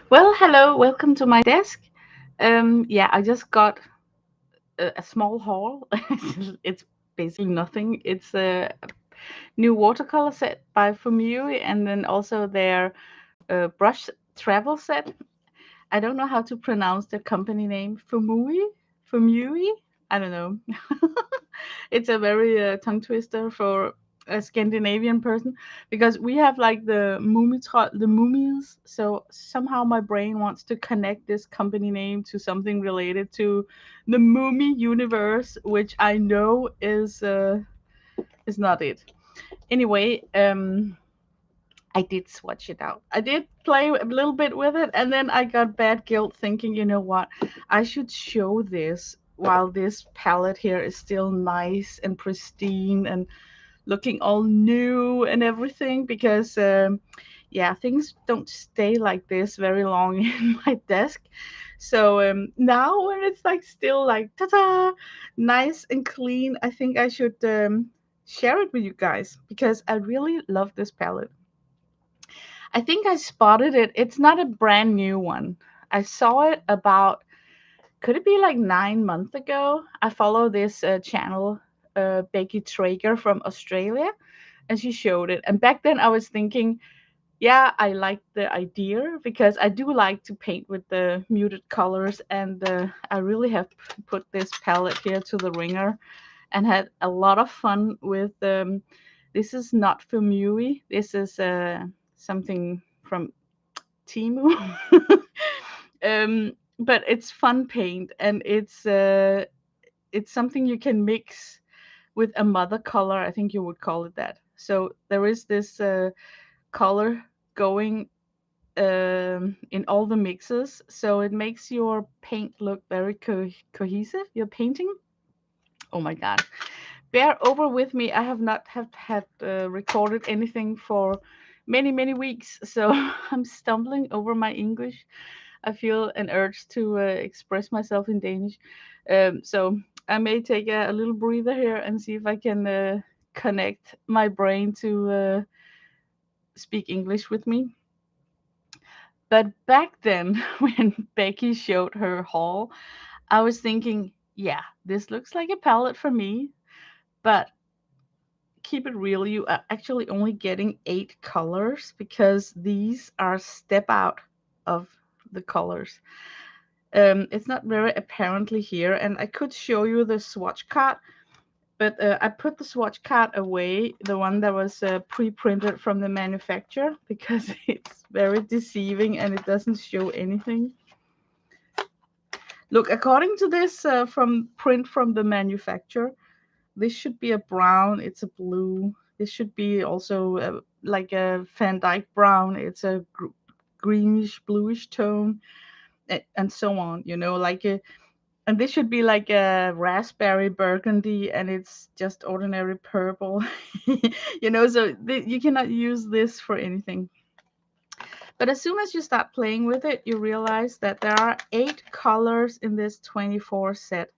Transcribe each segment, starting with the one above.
Well, hello, welcome to my desk. Yeah, I just got a small haul. It's basically nothing. It's a new watercolor set by Fuumuui, and then also their brush travel set. I don't know how to pronounce the company name. Fuumuui. I don't know. It's a very tongue twister for a Scandinavian person because we have like the mummies. So somehow my brain wants to connect this company name to something related to the Mummy universe, which I know is not it. Anyway, I did swatch it out. I did play a little bit with it, and then I got bad guilt thinking, you know what? I should show this while this palette here is still nice and pristine and looking all new and everything because, yeah, things don't stay like this very long in my desk. So now when it's like still like ta-da, nice and clean, I think I should share it with you guys because I really love this palette. I think I spotted it. It's not a brand new one. I saw it about, could it be like 9 months ago? I follow this channel, Becky Traeger from Australia, and she showed it. And back then I was thinking, yeah, I like the idea because I do like to paint with the muted colors. And I really have put this palette here to the ringer and had a lot of fun with. This is not Fuumuui. This is something from Timu. But it's fun paint and it's something you can mix with a mother color. I think you would call it that. So there is this color going in all the mixes, so it makes your paint look very cohesive. Your painting. Oh my god! Bear over with me. I have not have had recorded anything for many weeks, so I'm stumbling over my English. I feel an urge to express myself in Danish. So I may take a little breather here and see if I can connect my brain to speak English with me. But back then, when Becky showed her haul, I was thinking, yeah, this looks like a palette for me. But keep it real, you are actually only getting 8 colors because these are step out of the colors. It's not very apparently here, and I could show you the swatch card, but I put the swatch card away, the one that was pre-printed from the manufacturer, because it's very deceiving and it doesn't show anything. Look, according to this from print from the manufacturer, this should be a brown. It's a blue. This should be also like a Van Dyke brown. It's a greenish bluish tone, and so on. You know, like a and this should be like a raspberry burgundy, and it's just ordinary purple. You know, so you cannot use this for anything. But as soon as you start playing with it, you realize that there are 8 colors in this 24 set.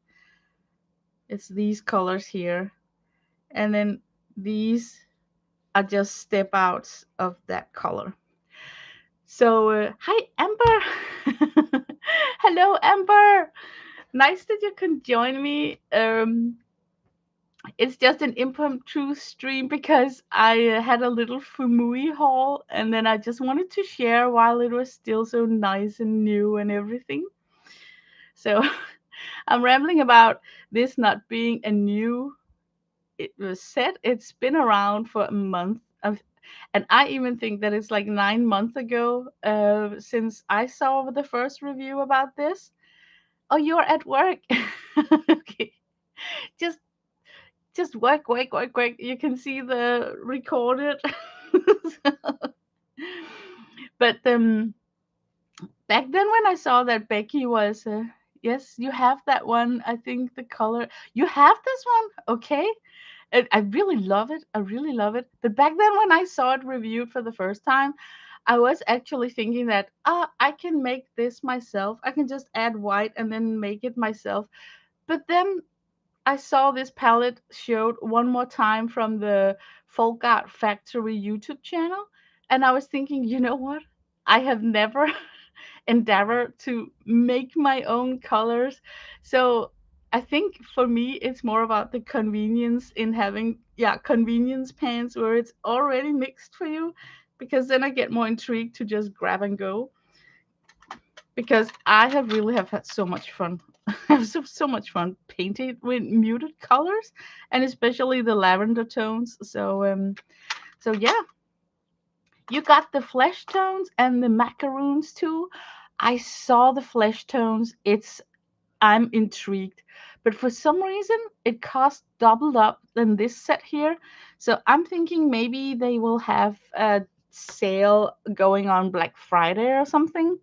It's these colors here, and then these are just step outs of that color. So, hi, Amber. Hello, Amber. Nice that you can join me. It's just an impromptu stream because I had a little Fuumuui haul and then I just wanted to share while it was still so nice and new and everything. So, I'm rambling about this not being a new it was set. It's been around for a month. And I even think that it's like 9 months ago since I saw the first review about this. Oh, you're at work. Okay. Just just work. You can see the recorded. But back then when I saw that Becky was yes, you have that one. I think the color you have this one. Okay. And I really love it. I really love it. But back then, when I saw it reviewed for the first time, I was actually thinking that, I can make this myself. I can just add white and then make it myself. But then I saw this palette showed one more time from the Folk Art Factory YouTube channel. And I was thinking, you know what? I have never endeavor to make my own colors. So I think for me it's more about the convenience in having, yeah, convenience pans where it's already mixed for you, because then I get more intrigued to just grab and go, because I have really have had so much fun. I have so much fun painting with muted colors, and especially the lavender tones. So yeah, you got the flesh tones and the macaroons too. I saw the flesh tones. I'm intrigued. But for some reason, it cost doubled up than this set here. So I'm thinking maybe they will have a sale going on Black Friday or something,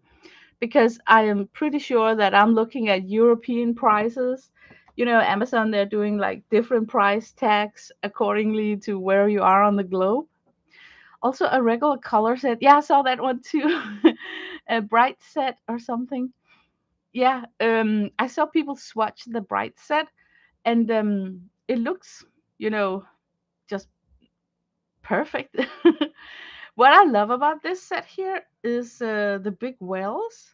because I am pretty sure that I'm looking at European prices. You know, Amazon, they're doing like different price tags accordingly to where you are on the globe. Also, a regular color set. Yeah, I saw that one too. A bright set or something. Yeah, I saw people swatch the bright set, and it looks, you know, just perfect. What I love about this set here is the big wells.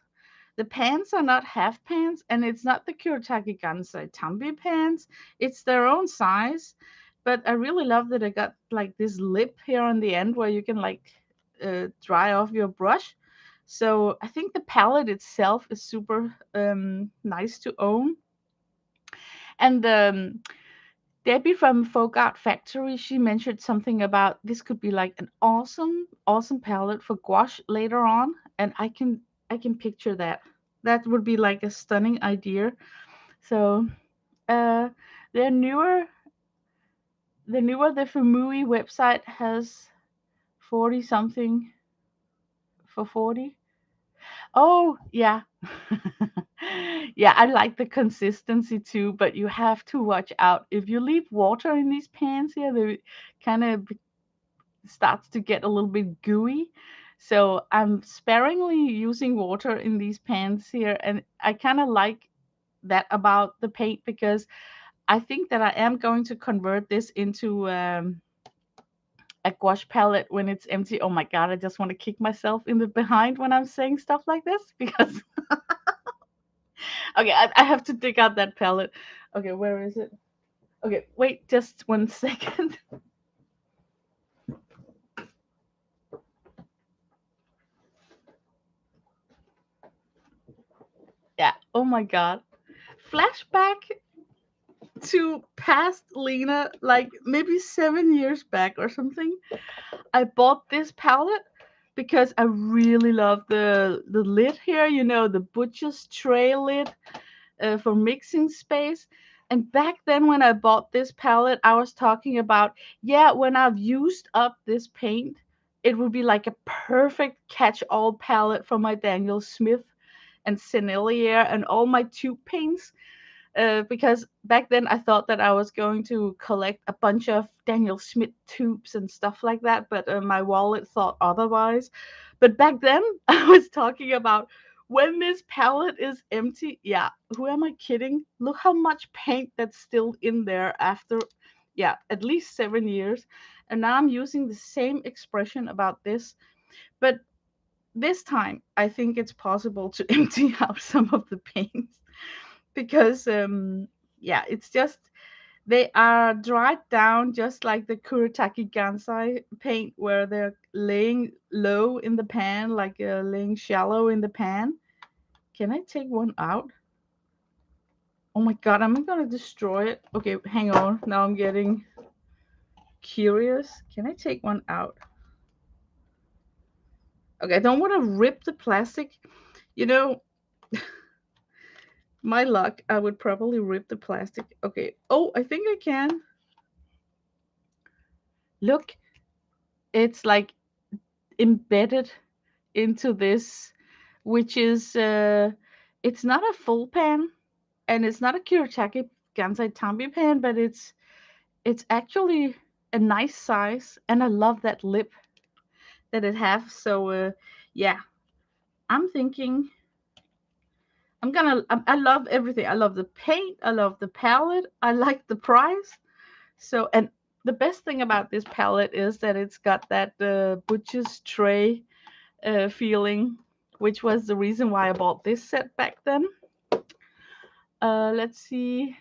The pants are not half pants, and it's not the Kuretake Gansai Tambi pants. It's their own size, but I really love that I got like this lip here on the end where you can like dry off your brush. So I think the palette itself is super nice to own. And Debbie from Folk Art Factory, she mentioned something about this could be like an awesome palette for gouache later on, and I can picture that. That would be like a stunning idea. So, uh, the newer the Fuumuui website has 40 something for 40. Oh, yeah. Yeah, I like the consistency too, but you have to watch out. If you leave water in these pans here, they kind of starts to get a little bit gooey. So I'm sparingly using water in these pans here, and I kind of like that about the paint, because I think that I am going to convert this into a gouache palette when it's empty. Oh my god, I just want to kick myself in the behind when I'm saying stuff like this, because okay, I have to dig out that palette. Okay, where is it? Okay, wait just 1 second. Yeah, oh my god. Flashback to past Lena, like maybe 7 years back or something. I bought this palette because I really love the lid here. You know, the butcher's tray lid for mixing space. And back then, when I bought this palette, I was talking about, yeah, when I've used up this paint, it would be like a perfect catch-all palette for my Daniel Smith and Sennelier and all my tube paints, because back then I thought that I was going to collect a bunch of Daniel Smith tubes and stuff like that, but my wallet thought otherwise. But back then I was talking about when this palette is empty. Yeah, who am I kidding? Look how much paint that's still in there after, yeah, at least 7 years. And now I'm using the same expression about this. But this time I think it's possible to empty out some of the paints, because yeah, it's just they are dried down just like the Kuretake Gansai paint, where they're laying low in the pan, like laying shallow in the pan. Can I take one out? Oh my god, I'm gonna destroy it. Okay, hang on, now I'm getting curious. Can I take one out? Okay, I don't want to rip the plastic. You know, my luck, I would probably rip the plastic. Okay, oh, I think I can. Look, it's like embedded into this, which is it's not a full pan, and it's not a Kuretake Gansai Tambi pan, but it's actually a nice size, and I love that lip that it has. So yeah, I'm thinking I love everything. I love the paint, I love the palette, I like the price. So, and the best thing about this palette is that it's got that butcher's tray feeling, which was the reason why I bought this set back then. Let's see.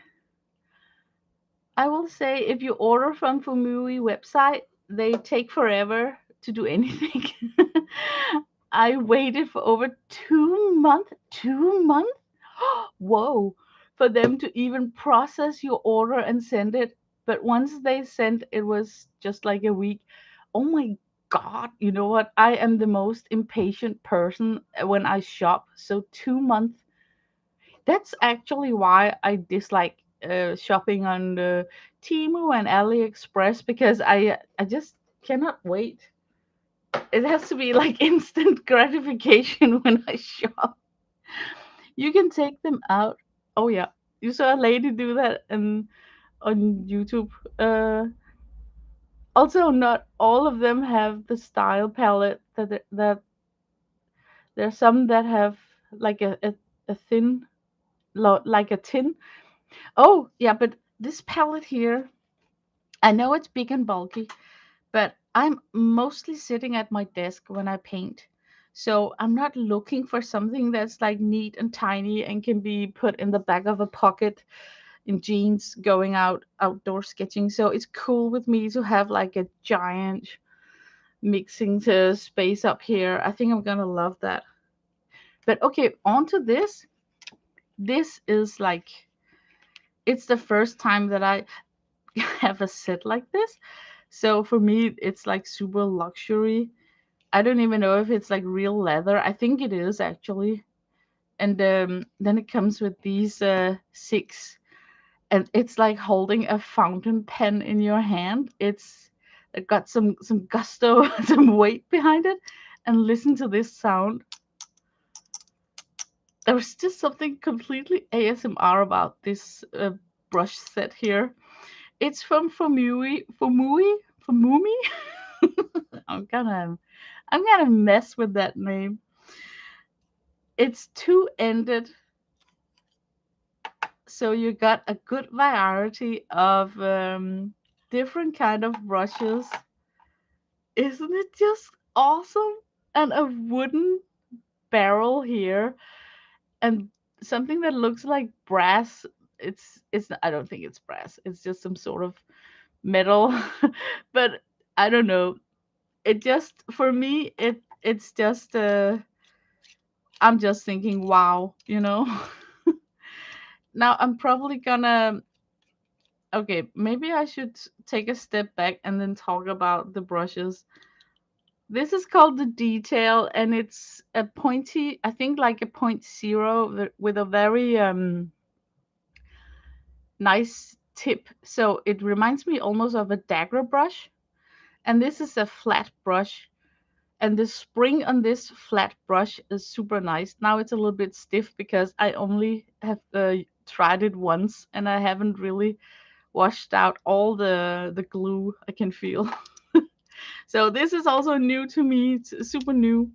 I will say if you order from Fuumuui website, they take forever to do anything. I waited for over 2 months, 2 months, whoa, for them to even process your order and send it. But once they sent, it was just like a week. Oh my God, you know what? I am the most impatient person when I shop. So 2 months, that's actually why I dislike shopping on the Temu and AliExpress, because I just cannot wait. It has to be like instant gratification when I shop. You can take them out. Oh yeah, you saw a lady do that and on YouTube. Also, not all of them have the style palette that there's some that have like a thin, like a tin. Oh yeah, but this palette here, I know it's big and bulky, but I'm mostly sitting at my desk when I paint. So I'm not looking for something that's like neat and tiny and can be put in the back of a pocket in jeans going out outdoor sketching. So it's cool with me to have like a giant mixing to space up here. I think I'm gonna love that. But okay, on to this. This is like, it's the first time that I have a set like this. So for me, it's like super luxury. I don't even know if it's like real leather. I think it is actually. And then it comes with these six, and it's like holding a fountain pen in your hand. It got some gusto, some weight behind it. And listen to this sound. There was just something completely ASMR about this brush set here. It's from Fuumuui. I'm gonna I'm gonna mess with that name. It's two-ended, so you got a good variety of different kind of brushes. Isn't it just awesome? And a wooden barrel here, and something that looks like brass. It's I don't think it's brass. It's just some sort of metal, but I don't know. It just, for me, it's just I'm just thinking, wow, you know. Now I'm probably gonna, okay, maybe I should take a step back and then talk about the brushes. This is called the Detail, and it's a pointy, I think like a point zero with a very nice tip. So it reminds me almost of a dagger brush. And this is a flat brush. And the spring on this flat brush is super nice. Now it's a little bit stiff because I only have tried it once and I haven't really washed out all the glue I can feel. So this is also new to me. It's super new.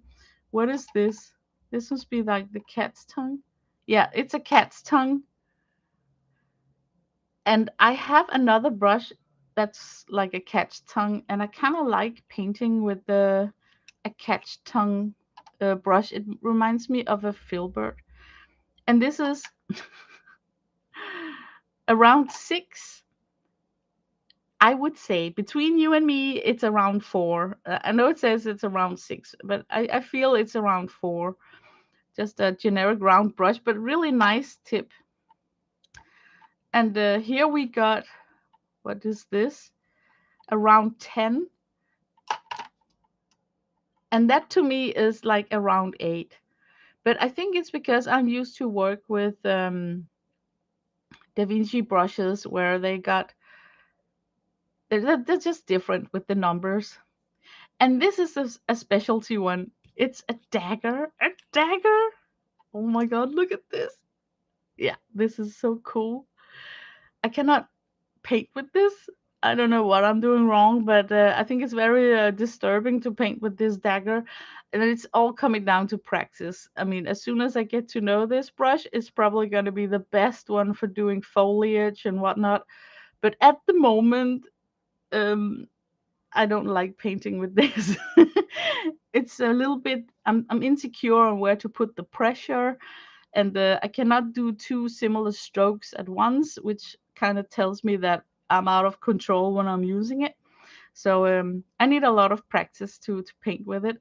What is this? This must be like the cat's tongue. Yeah, it's a cat's tongue. And I have another brush that's like a cat's tongue, and I kind of like painting with a cat's tongue brush. It reminds me of a filbert. And this is around six. I would say between you and me, it's around four. I know it says it's around six, but I feel it's around four. Just a generic round brush, but really nice tip. And here we got, what is this? Around 10. And that to me is like around 8. But I think it's because I'm used to work with Da Vinci brushes where they got, they're just different with the numbers. And this is a specialty one. It's a dagger. A dagger? Oh my god, look at this. Yeah, this is so cool. I cannot paint with this. I don't know what I'm doing wrong, but I think it's very disturbing to paint with this dagger. And it's all coming down to practice. I mean, as soon as I get to know this brush, it's probably going to be the best one for doing foliage and whatnot. But at the moment, um, I don't like painting with this. it's a little bit, I'm insecure on where to put the pressure, and I cannot do two similar strokes at once, which kind of tells me that I'm out of control when I'm using it. So I need a lot of practice to paint with it.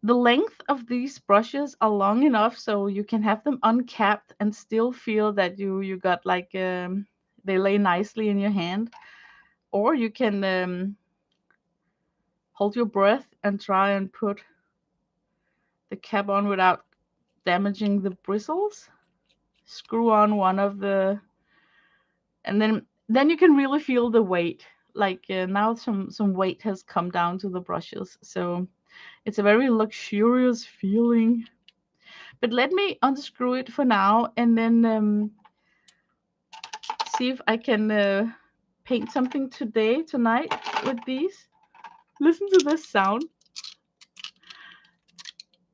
The length of these brushes are long enough so you can have them uncapped and still feel that you got like they lay nicely in your hand, or you can hold your breath and try and put the cap on without damaging the bristles. Screw on one of the, and then you can really feel the weight. Like now some weight has come down to the brushes, so it's a very luxurious feeling. But let me unscrew it for now, and then see if I can paint something tonight with these. Listen to this sound.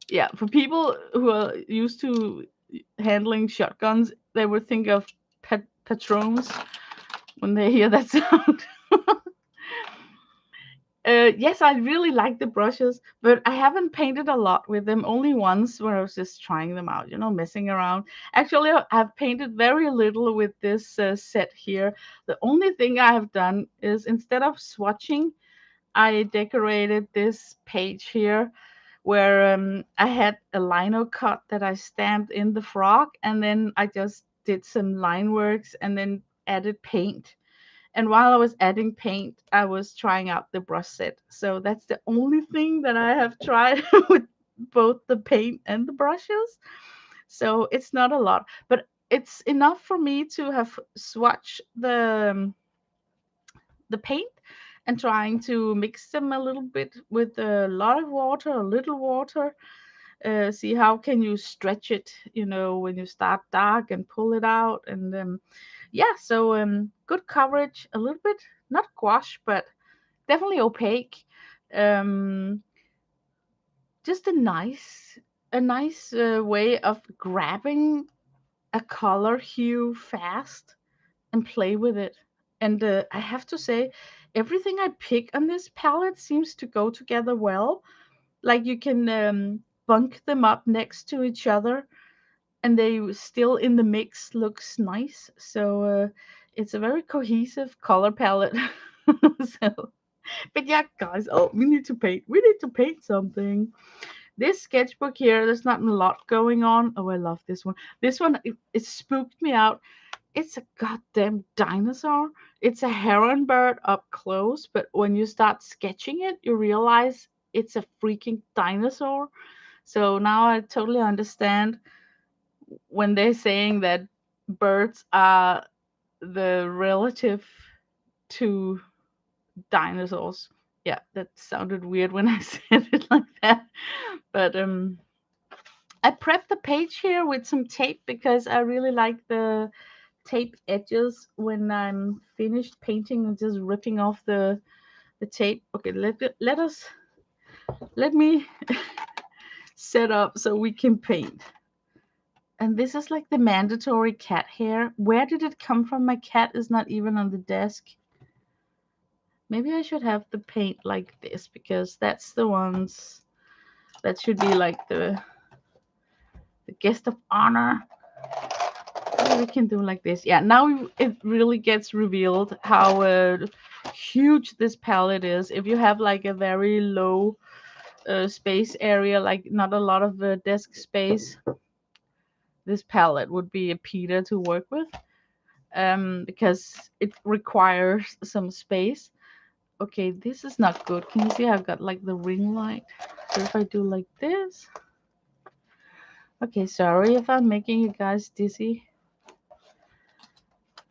Yeah, for people who are used to handling shotguns, they would think of patrons when they hear that sound. Yes, I really like the brushes, but I haven't painted a lot with them. Only once where I was just trying them out, messing around. Actually, I've painted very little with this set here. The only thing I have done is instead of swatching, I decorated this page here where I had a lino cut that I stamped in the frog, and then I just did some line works and then added paint. And while I was adding paint, I was trying out the brush set. So that's the only thing that I have tried with both the paint and the brushes. So it's not a lot, but it's enough for me to have swatched the paint and trying to mix them a little bit with a lot of water, a little water. See how can you stretch it, when you start dark and pull it out. And yeah, so good coverage, a little bit, not gouache, but definitely opaque. Um, just a nice way of grabbing a color hue fast and play with it. And I have to say, everything I pick on this palette seems to go together well. Like you can bunk them up next to each other, and they still in the mix looks nice. So it's a very cohesive color palette. So, but yeah, guys, oh, we need to paint. We need to paint something. This sketchbook here, there's not a lot going on. Oh, I love this one. This one, it spooked me out. It's a goddamn dinosaur. It's a heron bird up close, but when you start sketching it, you realize it's a freaking dinosaur. So now I totally understand when they're saying that birds are the relative to dinosaurs. Yeah, that sounded weird when I said it like that. But I prepped the page here with some tape because I really like the tape edges when I'm finished painting and just ripping off the tape. Okay, let me set up so we can paint. And this is like the mandatory cat hair. Where did it come from? My cat is not even on the desk. Maybe I should have the paint like this because that's the ones that should be like the guest of honor. Maybe we can do like this. Yeah, now it really gets revealed how huge this palette is. If you have like a very low space area, like not a lot of desk space, this palette would be a Peter to work with because it requires some space. Okay, this is not good. Can you see I've got like the ring light? So if I do like this. Okay, sorry if I'm making you guys dizzy.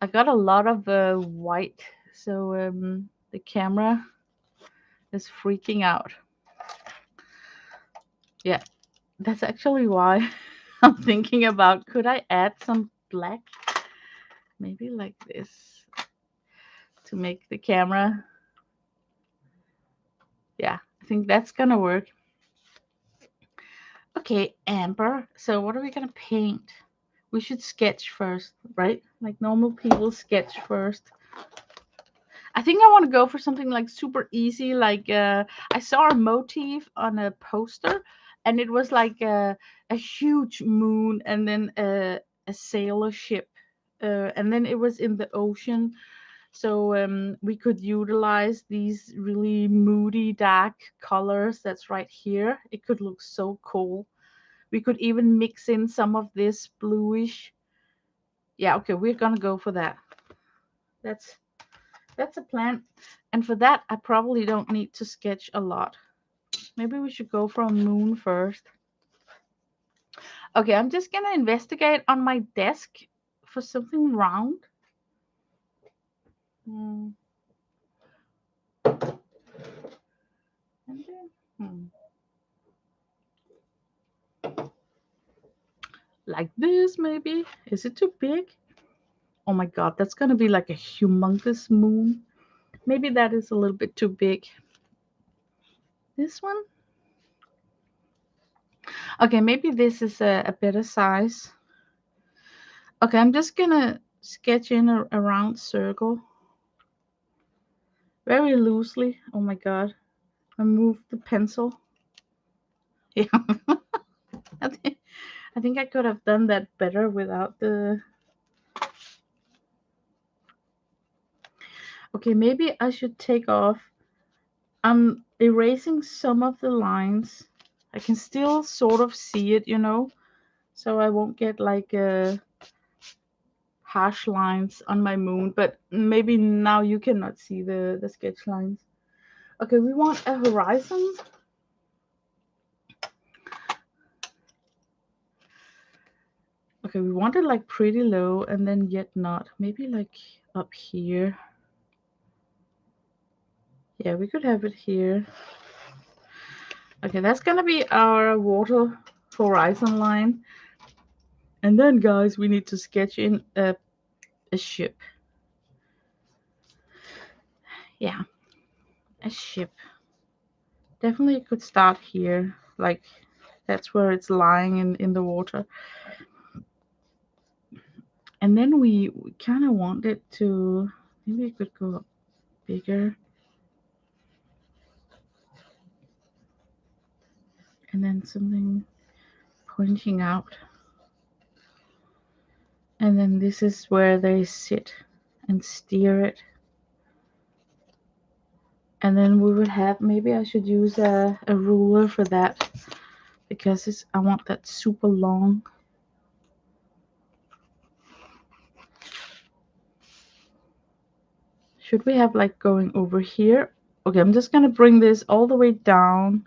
I got a lot of white, so the camera is freaking out. Yeah, that's actually why I'm thinking about could I add some black? Maybe like this to make the camera. Yeah, I think that's gonna work. Okay, Amber. So what are we gonna paint? We should sketch first, right? Like normal people sketch first. I think I want to go for something like super easy. Like I saw a motif on a poster, and it was like a huge moon, and then a sailor ship, and then it was in the ocean. So we could utilize these really moody, dark colors that's right here. It could look so cool. We could even mix in some of this bluish. Yeah, okay, we're gonna go for that. That's that's a plan. And for that, I probably don't need to sketch a lot. Maybe we should go for a moon first. Okay, I'm just gonna investigate on my desk for something round. Hmm. And then, like this, maybe. Is it too big? Oh my god, that's gonna be like a humongous moon. Maybe that is a little bit too big. This one? Okay, maybe this is a better size. Okay, I'm just gonna sketch in a round circle. Very loosely. Oh my god. I moved the pencil. Yeah. I think I could have done that better without the... Okay, maybe I should take off. I'm erasing some of the lines. I can still sort of see it, so I won't get like harsh lines on my moon, but maybe now you cannot see the sketch lines. Okay, we want a horizon. Okay, we want it like pretty low and then yet not. Maybe like up here. Yeah, we could have it here. Okay, that's gonna be our water horizon line. And then, guys, we need to sketch in a ship. Yeah, a ship. Definitely could start here. Like, that's where it's lying in the water. And then we kind of want it to... Maybe it could go up bigger. And then something pointing out. And then this is where they sit and steer it. And then we would have... Maybe I should use a ruler for that, because I want that super long. Should we have like going over here? Okay, I'm just gonna bring this all the way down,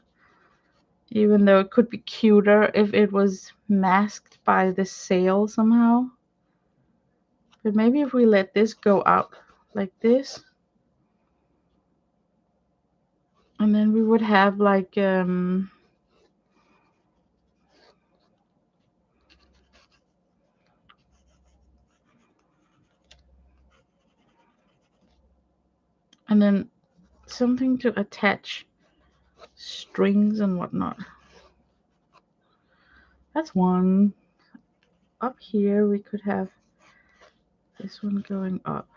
even though it could be cuter if it was masked by the sail somehow. But maybe if we let this go out like this, and then we would have like and then something to attach strings and whatnot. That's one. Up here we could have this one going up.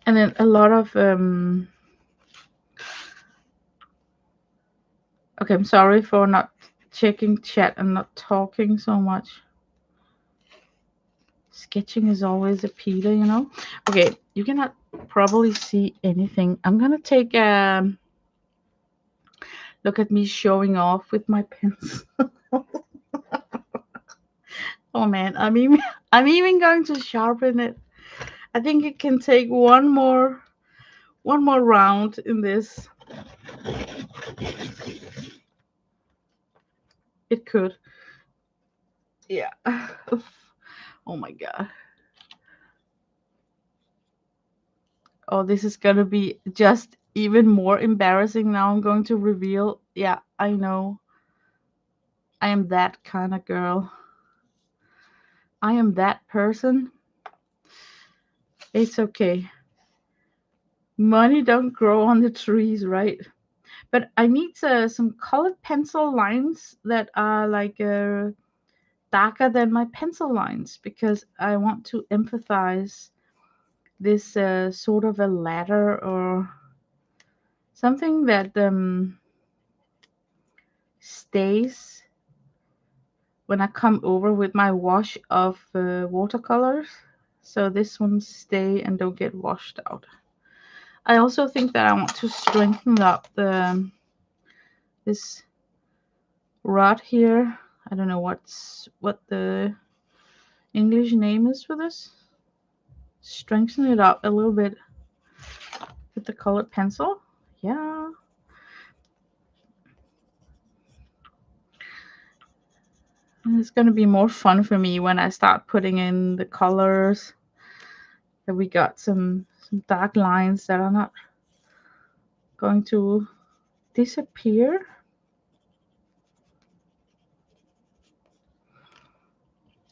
And then a lot of okay, I'm sorry for not checking chat and not talking so much. Sketching is always a Peter. Okay, you cannot probably see anything. I'm gonna take a look at me showing off with my pencil. Oh man, I'm even going to sharpen it. I think it can take one more round in this. It could. Yeah. Oh my god. Oh, this is gonna be just even more embarrassing. Now I'm going to reveal. Yeah, I know. I am that kind of girl. I am that person. It's okay. Money don't grow on the trees, right? But I need some colored pencil lines that are like darker than my pencil lines because I want to emphasize this sort of a ladder or something that stays when I come over with my wash of watercolors. So this one stay and don't get washed out. I also think that I want to strengthen up this rod here. I don't know what the English name is for this. Strengthen it up a little bit with the colored pencil. Yeah. And it's going to be more fun for me when I start putting in the colors. That we got some dark lines that are not going to disappear.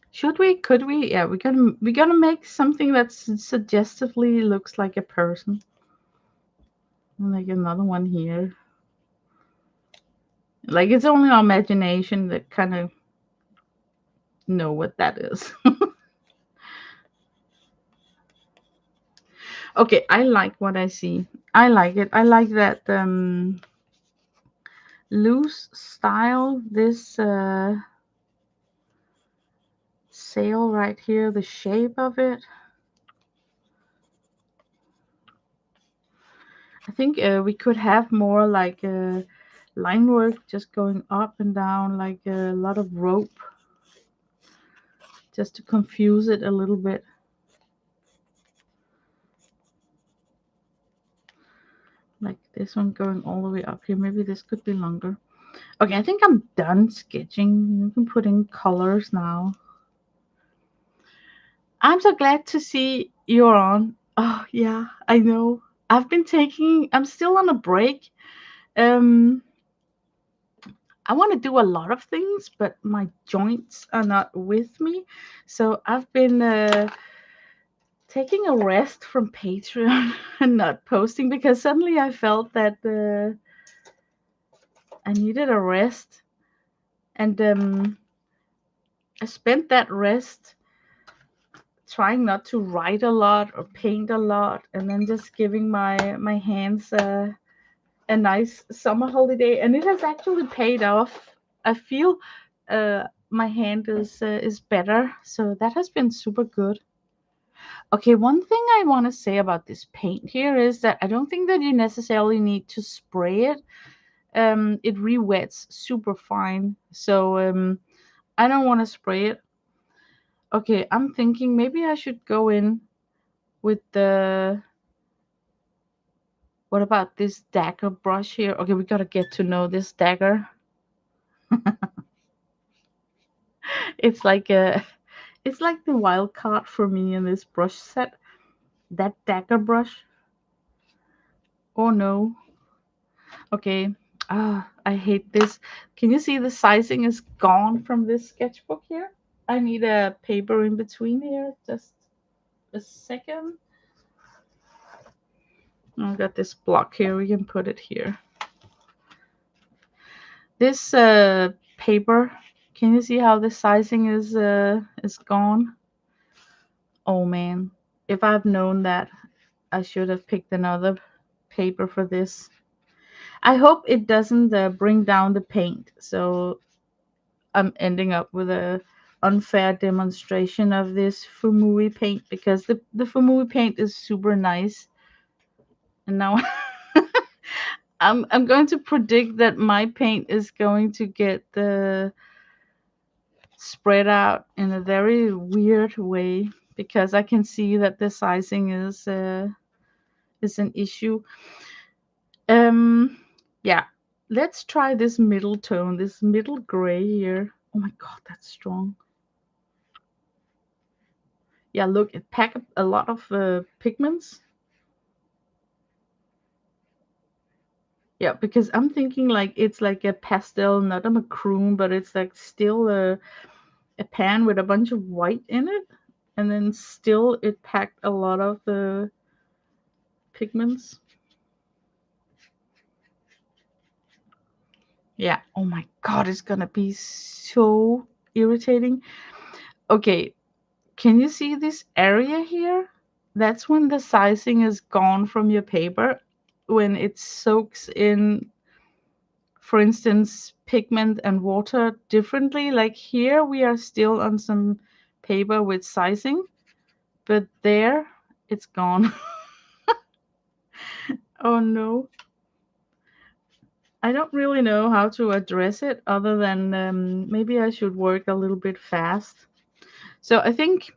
Should we? Could we? Yeah, we're gonna make something that suggestively looks like a person. Like another one here. Like it's only our imagination that kind of know what that is. Okay, I like what I see. I like it. I like that loose style. This sail right here, the shape of it. I think we could have more like line work just going up and down, like a lot of rope, just to confuse it a little bit. Like this one going all the way up here. Maybe this could be longer. Okay, I think I'm done sketching. You can put in colors now. I'm so glad to see you're on. Oh, yeah, I know. I'm still on a break. Um, I want to do a lot of things, but my joints are not with me. So I've been taking a rest from Patreon and not posting because suddenly I felt that I needed a rest. And I spent that rest trying not to write a lot or paint a lot and then just giving my hands a nice summer holiday, and it has actually paid off. I feel my hand is better, so that has been super good. Okay, one thing I want to say about this paint here is that I don't think that you necessarily need to spray it. It re-wets super fine, so I don't want to spray it. Okay, I'm thinking maybe I should go in with the, what about this dagger brush here? Okay, we gotta get to know this dagger. It's like a, it's like the wild card for me in this brush set. That dagger brush. Oh no. Okay. Ah, I hate this. Can you see the sizing is gone from this sketchbook here? I need a paper in between here. Just a second. I've got this block here. We can put it here. This paper. Can you see how the sizing is gone? Oh man. If I've known that, I should have picked another paper for this. I hope it doesn't bring down the paint, so I'm ending up with a unfair demonstration of this Fuumuui paint because the Fuumuui paint is super nice, and now I'm going to predict that my paint is going to get spread out in a very weird way because I can see that the sizing is an issue. Yeah, let's try this middle tone, this middle gray here. Oh my god, that's strong. Yeah, look, it packed a lot of pigments. Yeah, because I'm thinking like it's like a pastel, not a macaroon, but it's like still a pan with a bunch of white in it, and then still it packed a lot of pigments. Yeah, oh my god, it's gonna be so irritating. Okay, can you see this area here? That's when the sizing is gone from your paper, when it soaks in, for instance, pigment and water differently. Like here, we are still on some paper with sizing, but there, it's gone. Oh no. I don't really know how to address it other than maybe I should work a little bit fast. So I think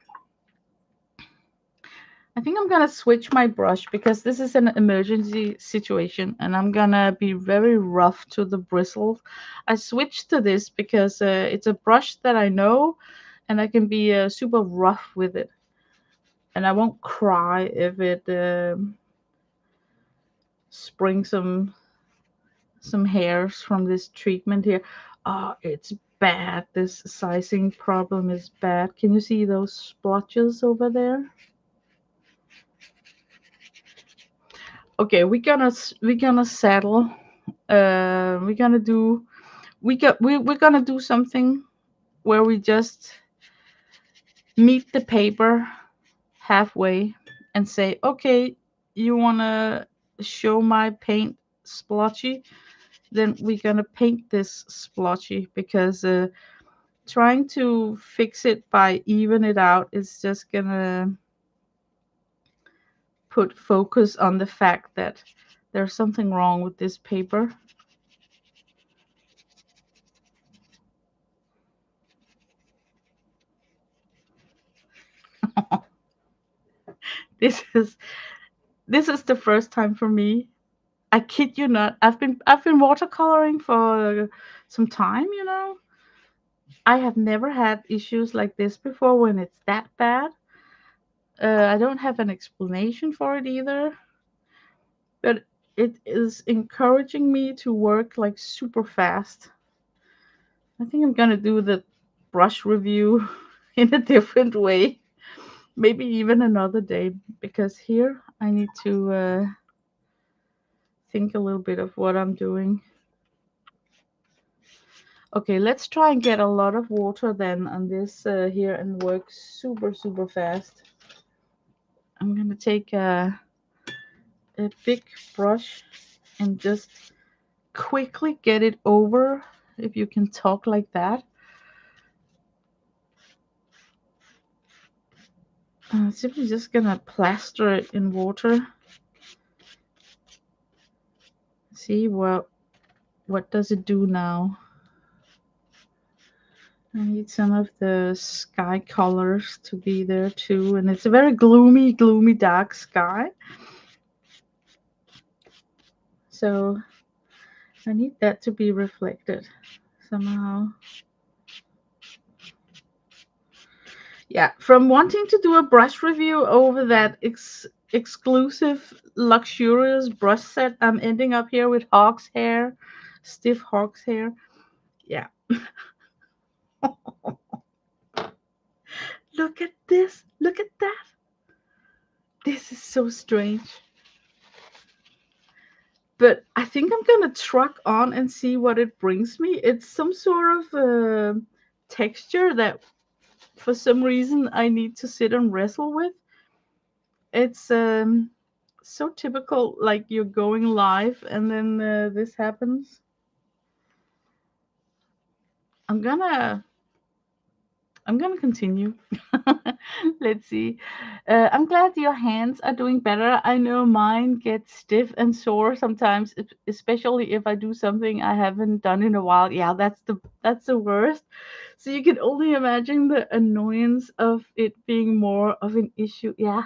I'm gonna switch my brush because this is an emergency situation and I'm gonna be very rough to the bristles. I switched to this because it's a brush that I know and I can be super rough with it. And I won't cry if it springs some hairs from this treatment here. Oh, it's bad. This sizing problem is bad. Can you see those splotches over there? Okay, we're gonna settle. We're gonna do we're gonna do something where we just meet the paper halfway and say, okay, you wanna show my paint splotchy? Then we're gonna paint this splotchy because trying to fix it by even it out is just gonna put focus on the fact that there's something wrong with this paper. This is this is the first time for me. I kid you not. I've been watercoloring for some time, you know. I have never had issues like this before when it's that bad. I don't have an explanation for it either, but it is encouraging me to work like super fast. I think I'm gonna do the brush review in a different way, maybe even another day, because here I need to think a little bit of what I'm doing. Okay, let's try and get a lot of water then on this here and work super, super fast. I'm gonna take a big brush and just quickly get it over, if you can talk like that. Simply just gonna plaster it in water. See what does it do now? I need some of the sky colors to be there too, and it's a very gloomy, gloomy, dark sky. So I need that to be reflected somehow. Yeah, from wanting to do a brush review over that exclusive, luxurious brush set, I'm ending up here with hog's hair, stiff hog's hair. Yeah, look at this. Look at that. This is so strange. But I think I'm gonna truck on and see what it brings me. It's some sort of texture that for some reason I need to sit and wrestle with. It's so typical, like you're going live and then this happens. I'm gonna I'm gonna continue. Let's see. I'm glad your hands are doing better. I know mine get stiff and sore sometimes, especially if I do something I haven't done in a while. Yeah, that's the worst. So you can only imagine the annoyance of it being more of an issue. Yeah,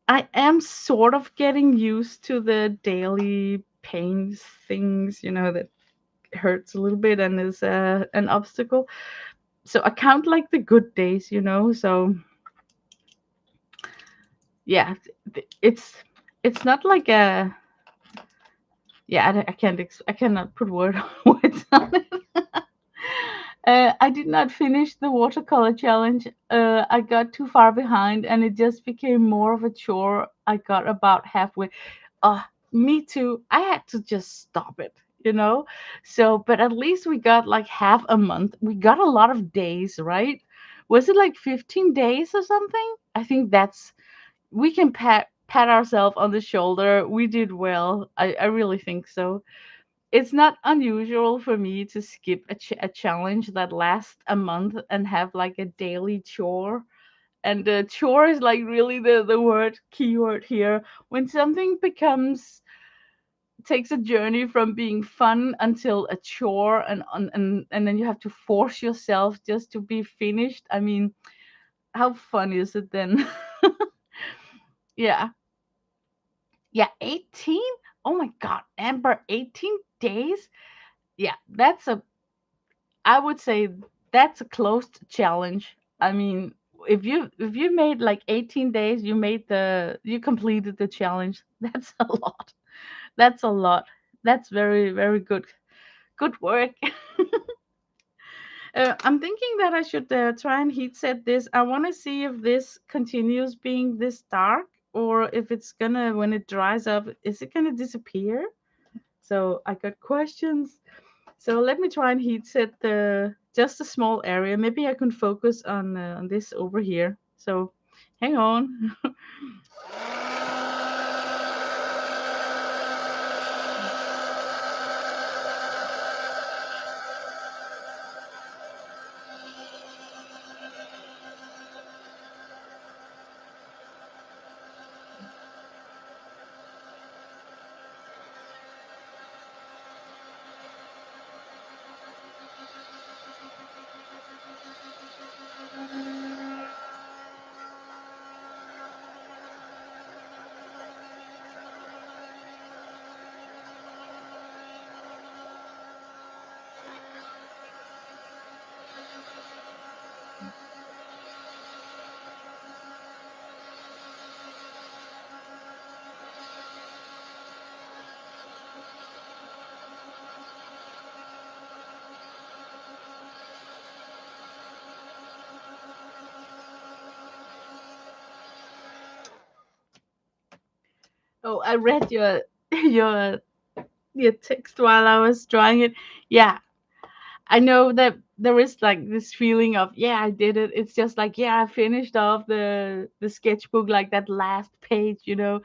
I am sort of getting used to the daily pains things, that hurts a little bit and is an obstacle. So I count like the good days. So yeah, it's not like a yeah. I cannot put words on it. I did not finish the watercolor challenge. I got too far behind, and it just became more of a chore. I got about halfway. Me too. I had to just stop it. you know? So, but at least we got like half a month. We got a lot of days, right? Was it like 15 days or something? I think that's, we can pat ourselves on the shoulder. We did well. I really think so. It's not unusual for me to skip a challenge that lasts a month and have like a daily chore. And chore is like really the word keyword here. When something becomes, takes a journey from being fun until a chore, and then you have to force yourself just to be finished. I mean, how fun is it then? Yeah. Yeah, 18? Oh my god, Amber, 18 days? Yeah, that's a, I would say that's a closed challenge. I mean, if you made like 18 days, you completed the challenge. That's a lot. That's a lot. That's very very good work. I'm thinking that I should try and heat set this. I want to see if this continues being this dark, or if it's gonna, when it dries up, is it gonna disappear? So I got questions. So let me try and heat set the just a small area. Maybe I can focus on this over here. So hang on. Oh, I read your your your text while I was drawing it. Yeah, I know that there is like this feeling of, yeah, I did it. It's just like, yeah, I finished off the sketchbook, like that last page, you know.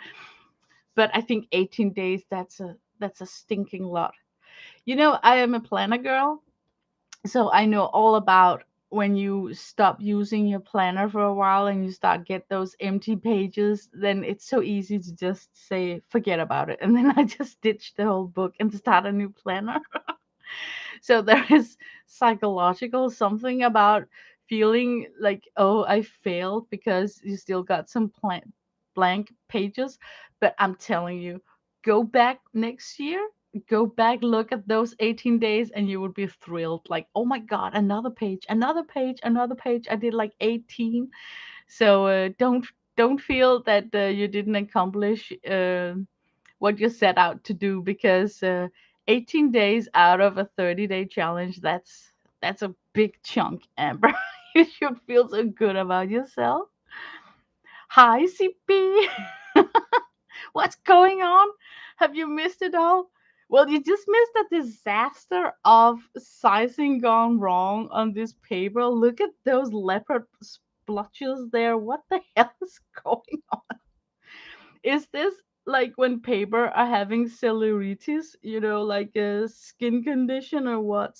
But I think 18 days, that's a stinking lot. You know, I am a planner girl, so I know all about when you stop using your planner for a while and you start get those empty pages, then it's so easy to just say forget about it. And then I just ditch the whole book and start a new planner. So there is psychological something about feeling like, oh, I failed because you still got some blank pages. But I'm telling you, go back next year, go back, look at those 18 days, and you would be thrilled. Like, oh my God, another page, another page, another page. I did like 18. So don't feel that you didn't accomplish what you set out to do, because 18 days out of a 30-day challenge, that's a big chunk, Amber. You should feel so good about yourself. Hi, CP. What's going on? Have you missed it all? Well, you just missed a disaster of sizing gone wrong on this paper. Look at those leopard splotches there. What the hell is going on? Is this like when paper are having cellulitis, like a skin condition or what?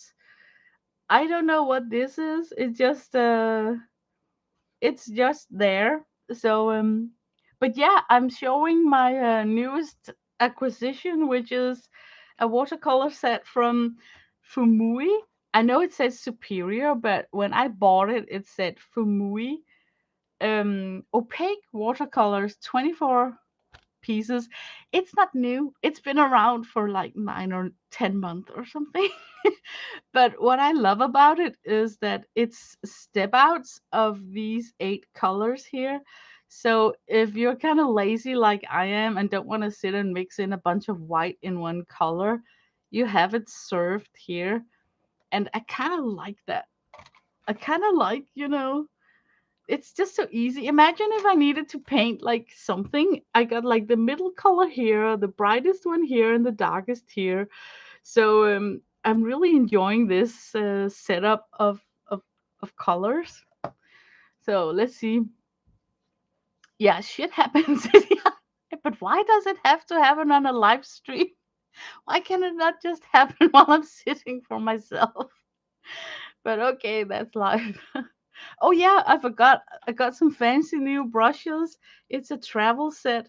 I don't know what this is. It's just there. So but yeah, I'm showing my newest acquisition, which is a watercolor set from Fuumuui. I know it says Superior, but when I bought it, it said Fuumuui. Opaque watercolors, 24 pieces. It's not new. It's been around for like 9 or 10 months or something. But what I love about it is that it's step outs of these 8 colors here. So if you're kind of lazy like I am and don't want to sit and mix in a bunch of white in one color, you have it served here. And I kind of like that. I kind of like, it's just so easy. Imagine if I needed to paint like something. I got like the middle color here, the brightest one here, and the darkest here. So I'm really enjoying this setup of of colors. So let's see. Yeah, shit happens. Yeah. But why does it have to happen on a live stream? Why can it not just happen while I'm sitting for myself? But okay, that's life. Oh yeah, I forgot. I got some fancy new brushes. It's a travel set.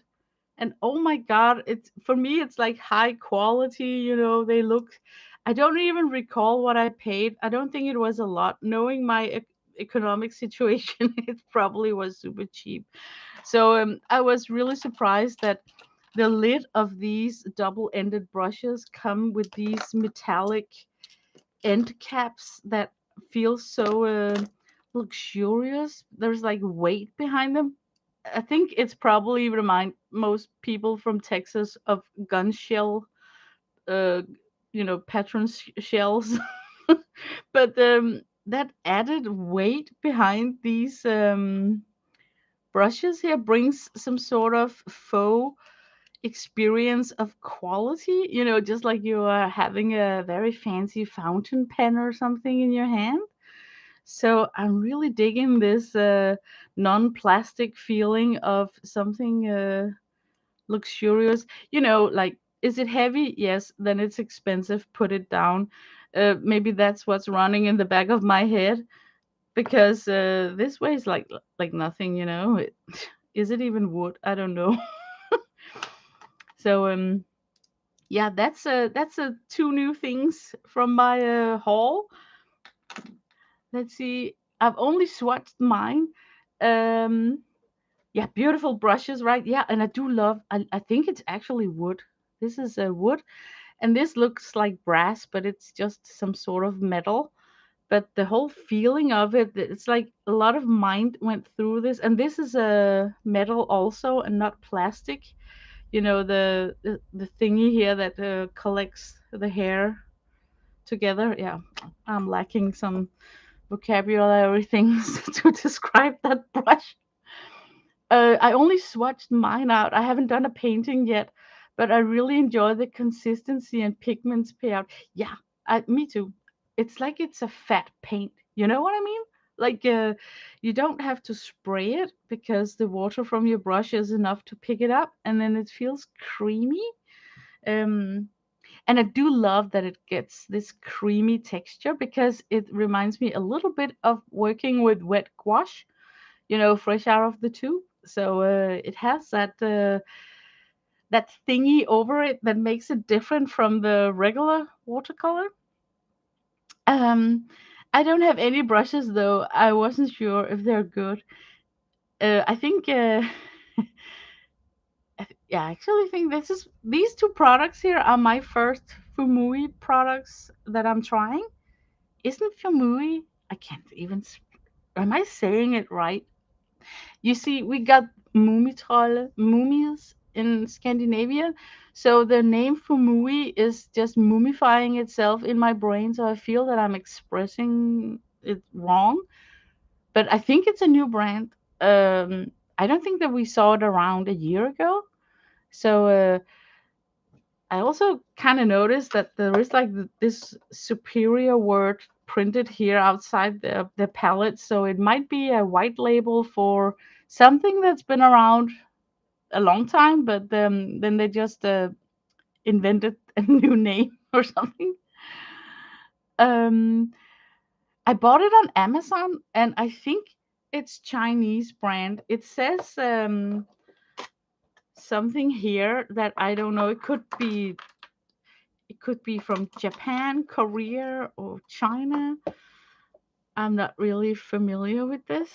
And oh my god, it's for me it's like high quality, they look. I don't even recall what I paid. I don't think it was a lot. Knowing my economic situation, it probably was super cheap. So I was really surprised that the lid of these double-ended brushes come with these metallic end caps that feel so luxurious. There's like weight behind them. I think it's probably remind most people from Texas of gun shell, uh, patron shells. But that added weight behind these brushes here brings some sort of faux experience of quality, just like you are having a very fancy fountain pen or something in your hand. So I'm really digging this non-plastic feeling of something luxurious. Like, is it heavy? Yes, then it's expensive. Put it down. Maybe that's what's running in the back of my head because this weighs like nothing. Is it even wood? I don't know. So yeah, that's two new things from my haul. Let's see. I've only swatched mine. Um, yeah, beautiful brushes, right? Yeah, and I do love. I think it's actually wood. This is a wood, and this looks like brass, but it's just some sort of metal. But the whole feeling of it, it's like a lot of mind went through this, and this is a metal also, and not plastic. The thingy here that collects the hair together. Yeah, I'm lacking some vocabulary things to describe that brush. I only swatched mine out. I haven't done a painting yet, but I really enjoy the consistency and pigments payout. Yeah, me too. It's like it's a fat paint. You know what I mean? Like you don't have to spray it because the water from your brush is enough to pick it up, and then it feels creamy. Um, and I do love that it gets this creamy texture because it reminds me a little bit of working with wet gouache, fresh out of the tube. So it has that thingy over it that makes it different from the regular watercolor. Um, I don't have any brushes though. I wasn't sure if they're good. I think, yeah, I actually think these two products here are my first Fuumuui products that I'm trying. Isn't Fuumuui? I can't even. Am I saying it right? You see, we got Mumitroll, mummies in Scandinavia. So the name Fuumuui is just mumifying itself in my brain. So I feel that I'm expressing it wrong. But I think it's a new brand. I don't think that we saw it around a year ago. So I also kind of noticed that there is like this superior word printed here outside the palette. So it might be a white label for something that's been around a long time, but then they just invented a new name or something. Um, I bought it on Amazon, and I think it's Chinese brand. It says something here that I don't know. It could be from Japan, Korea, or China. I'm not really familiar with this.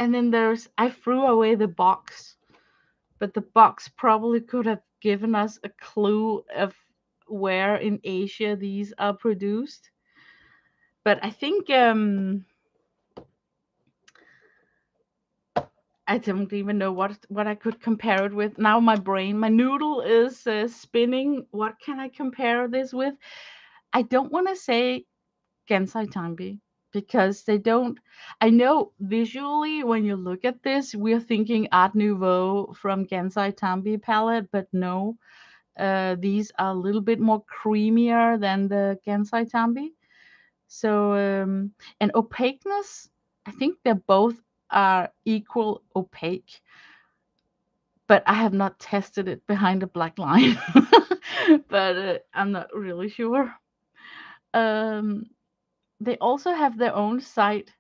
And then I threw away the box, but the box probably could have given us a clue of where in Asia these are produced. But I think I don't even know what I could compare it with. Now my noodle is spinning. What can I compare this with? I don't want to say Gensai Tanbi because they don't. I know visually when you look at this, we're thinking Art Nouveau from Gensai Tanbi palette, but no. These are a little bit more creamier than the Gansai Tambi. So, and opaqueness, I think they both are equal opaque, but I have not tested it behind a black line. But I'm not really sure. Um, they also have their own site.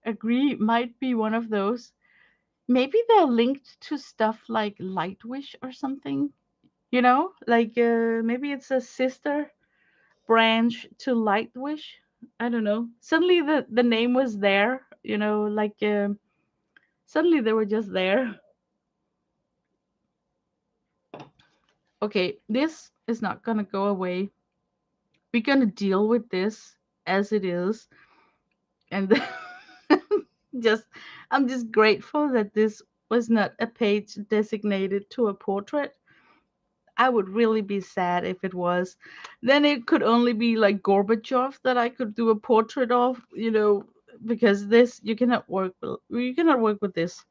Agree might be one of those. Maybe they're linked to stuff like Lightwish or something. Like maybe it's a sister branch to Lightwish. I don't know. Suddenly the name was there. Like suddenly they were just there. Okay, this is not gonna go away. We're gonna deal with this as it is, and just I'm just grateful that this was not a page designated to a portrait. I would really be sad if it was. Then it could only be like Gorbachev that I could do a portrait of, because this you cannot work with this.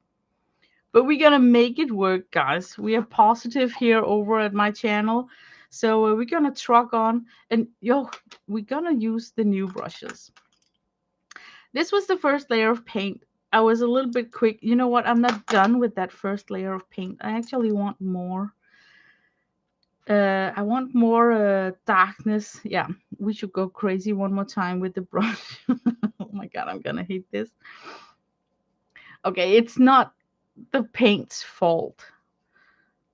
But we're gonna make it work, guys. We are positive here over at my channel. So we're gonna truck on, and we're gonna use the new brushes. This was the first layer of paint. I was a little bit quick. You know what? I'm not done with that first layer of paint. I actually want more. I want more darkness. Yeah, we should go crazy one more time with the brush. Oh my god, I'm gonna hate this. Okay, it's not the paint's fault.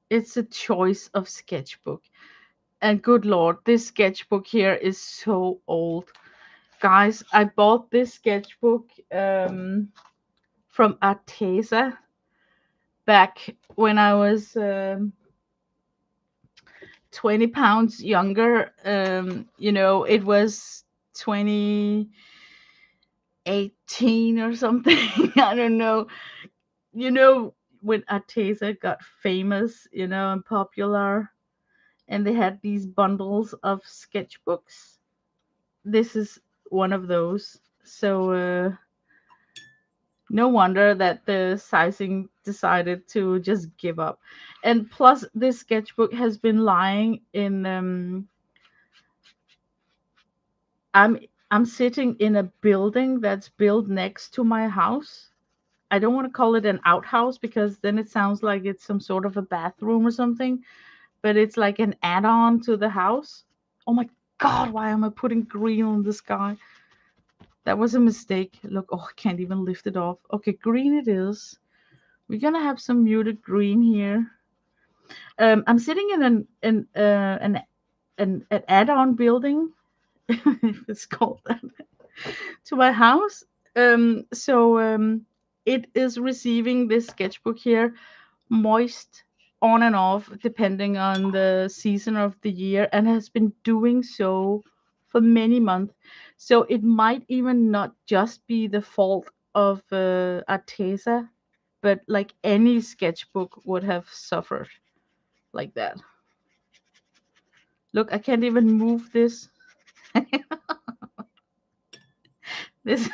It's a choice of sketchbook. And good lord, this sketchbook here is so old. Guys, I bought this sketchbook from Arteza back when I was 20 pounds younger. It was 2018 or something. I don't know. You know, when Arteza got famous, and popular, and they had these bundles of sketchbooks. This is one of those. So, no wonder that the sizing decided to just give up. And plus, this sketchbook has been lying in. I'm I'm sitting in a building that's built next to my house. I don't want to call it an outhouse because then it sounds like it's some sort of a bathroom or something. But it's like an add-on to the house. Oh my god, why am I putting green on the sky? That was a mistake. Look, oh, I can't even lift it off. Okay, green it is. We're gonna have some muted green here. I'm sitting in an add-on building, if it's called that, to my house. So it is receiving this sketchbook here, moist on and off, depending on the season of the year, and has been doing so for many months. So it might even not just be the fault of Arteza, but like any sketchbook would have suffered like that. Look, I can't even move this. This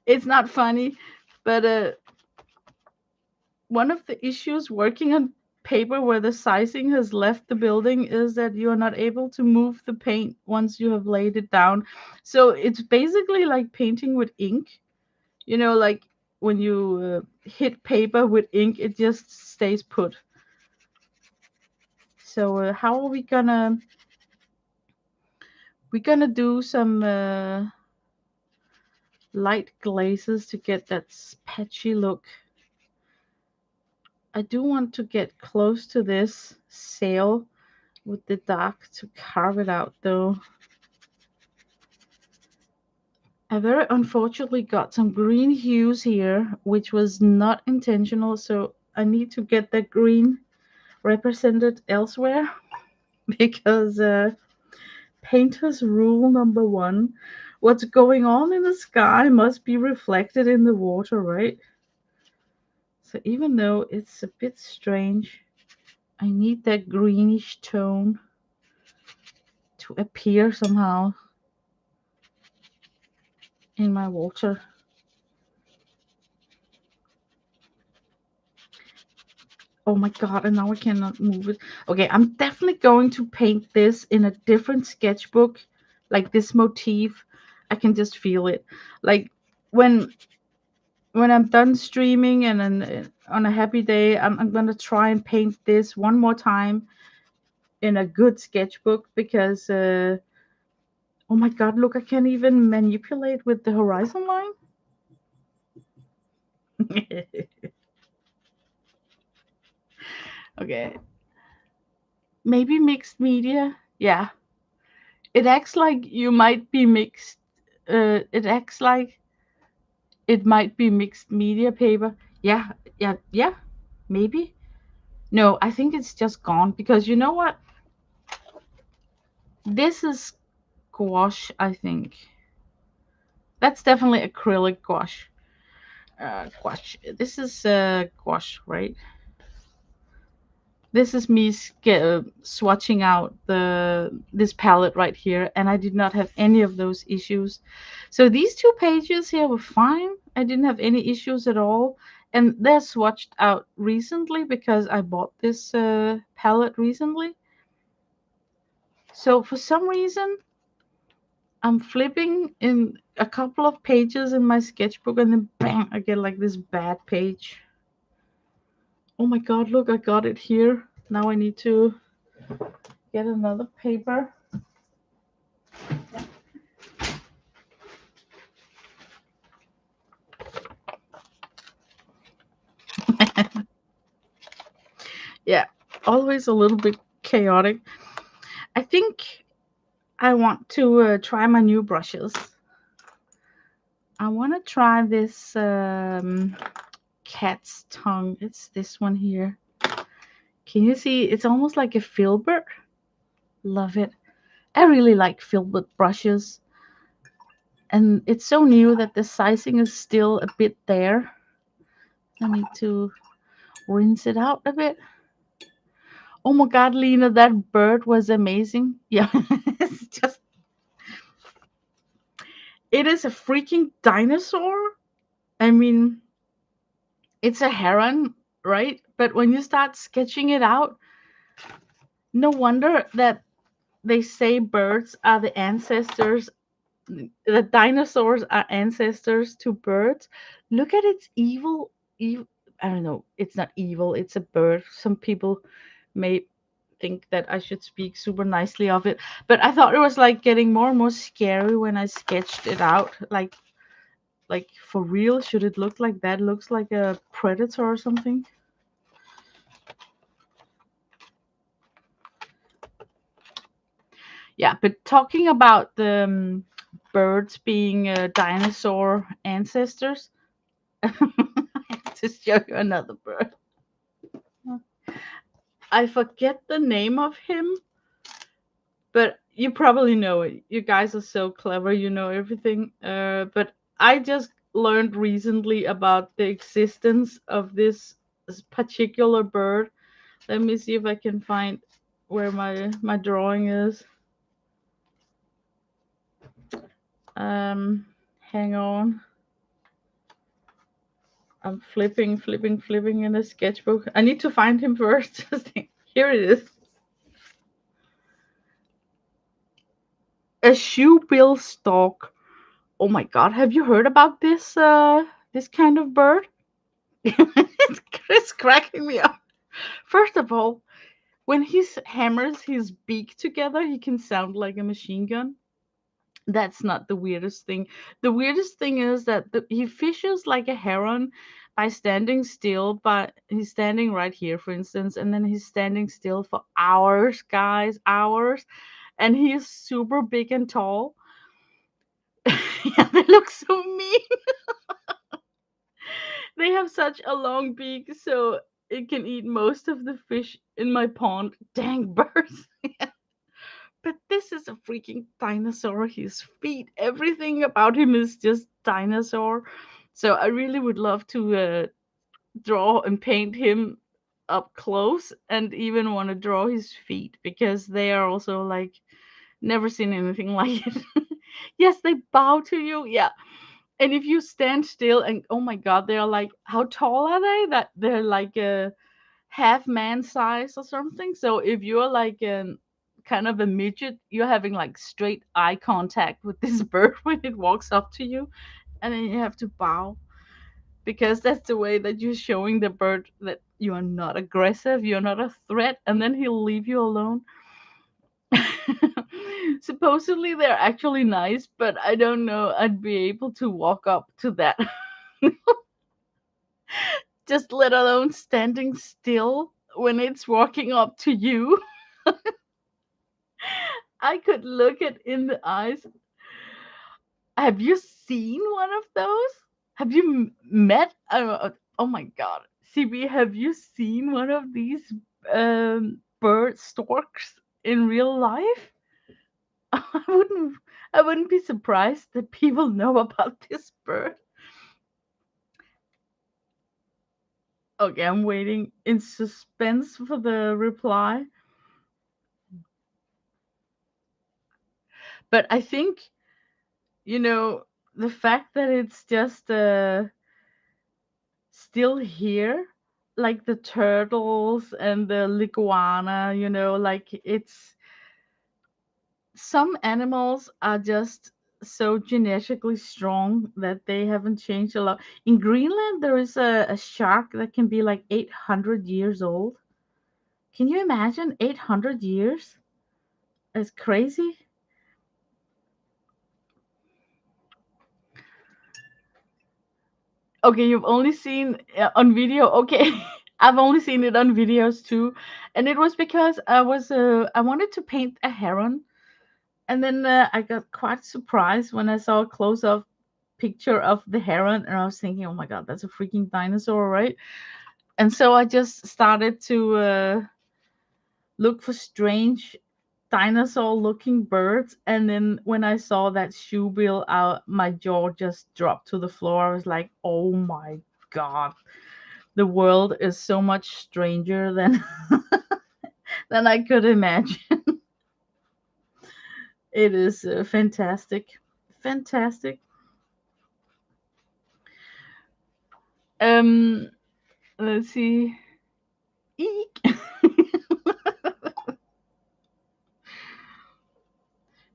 it's not funny, but one of the issues working on paper where the sizing has left the building is that you are not able to move the paint once you have laid it down. So it's basically like painting with ink. Like when you hit paper with ink, it just stays put. So how are we gonna do some light glazes to get that patchy look. I do want to get close to this sail with the dark to carve it out though. I very unfortunately got some green hues here, which was not intentional, so I need to get that green represented elsewhere because painter's rule number one, what's going on in the sky must be reflected in the water, right? So even though it's a bit strange, I need that greenish tone to appear somehow in my water. Oh my god, and now I cannot move it. Okay, I'm definitely going to paint this in a different sketchbook, like this motif. I can just feel it. Like when I'm done streaming and then on a happy day, I'm gonna try and paint this one more time in a good sketchbook because oh my god, look, I can't even manipulate with the horizon line. Okay, maybe mixed media. Yeah, it acts like you might be mixed. It acts like it might be mixed media paper. Yeah, yeah, yeah. Maybe. No, I think it's just gone because you know what? This is gouache. I think that's definitely acrylic gouache. Gouache. This is gouache, right? This is me swatching out this palette right here, and I did not have any of those issues. So these two pages here were fine. I didn't have any issues at all, and they're swatched out recently because I bought this palette recently. So for some reason, I'm flipping in a couple of pages in my sketchbook, and then bang, I get like this bad page. Oh my god, look, I got it here. Now I need to get another paper. Yeah, always a little bit chaotic. I think I want to try my new brushes. I want to try this cat's tongue. It's this one here. Can you see? It's almost like a filbert. Love it. I really like filbert brushes. And it's so new that the sizing is still a bit there. I need to rinse it out a bit. Oh my god, Lena, that bird was amazing. Yeah, it's just, it is a freaking dinosaur. I mean, it's a heron, right? But when you start sketching it out, no wonder that they say birds are the ancestors, the dinosaurs are ancestors to birds. Look at its evil. I don't know. It's not evil. It's a bird. Some people may think that I should speak super nicely of it, but I thought it was like getting more and more scary when I sketched it out. Like for real, should it look like that? It looks like a predator or something. Yeah, but talking about the birds being dinosaur ancestors, I have to show you another bird. I forget the name of him, but you probably know it. You guys are so clever, you know everything. But I just learned recently about the existence of this particular bird. Let me see if I can find where my drawing is. Um, hang on. I'm flipping in a sketchbook. I need to find him first. Here it is. A shoebill stork. Oh my god, have you heard about this kind of bird? It's cracking me up. First of all, when he hammers his beak together, he can sound like a machine gun. That's not the weirdest thing. The weirdest thing is that he fishes like a heron by standing still, but he's standing right here, for instance, and then he's standing still for hours, guys, hours, and he is super big and tall. Yeah, they look so mean. They have such a long beak, so it can eat most of the fish in my pond. Dang birds. But this is a freaking dinosaur. His feet, everything about him is just dinosaur. So I really would love to draw and paint him up close, and even want to draw his feet because they are also like never seen anything like it. Yes, they bow to you. Yeah. And if you stand still and oh my god, they're like, how tall are they? That they're like half man size or something. So if you're like an kind of a midget, you're having like straight eye contact with this bird when it walks up to you, and then you have to bow because that's the way that you're showing the bird that you are not aggressive, you're not a threat, and then he'll leave you alone. Supposedly they're actually nice, but I don't know I'd be able to walk up to that. Just let alone standing still when it's walking up to you. I could look it in the eyes. Have you seen one of those? Have you met? Oh my god, CB, have you seen one of these bird storks in real life? I wouldn't. I wouldn't be surprised that people know about this bird. Okay, I'm waiting in suspense for the reply. But I think, you know, the fact that it's just still here, like the turtles and the liguana, like it's some animals are just so genetically strong that they haven't changed a lot. In Greenland, there is a shark that can be like 800 years old. Can you imagine 800 years? It's crazy. Okay, you've only seen on video. Okay, I've only seen it on videos too, and it was because I wanted to paint a heron, and then I got quite surprised when I saw a close up picture of the heron, and I was thinking, oh my god, that's a freaking dinosaur, right? And so I just started to look for strange dinosaur looking birds, and then when I saw that shoe bill out, my jaw just dropped to the floor. I was like, oh my god, the world is so much stranger than than I could imagine. It is fantastic, fantastic. um let's see. Eek.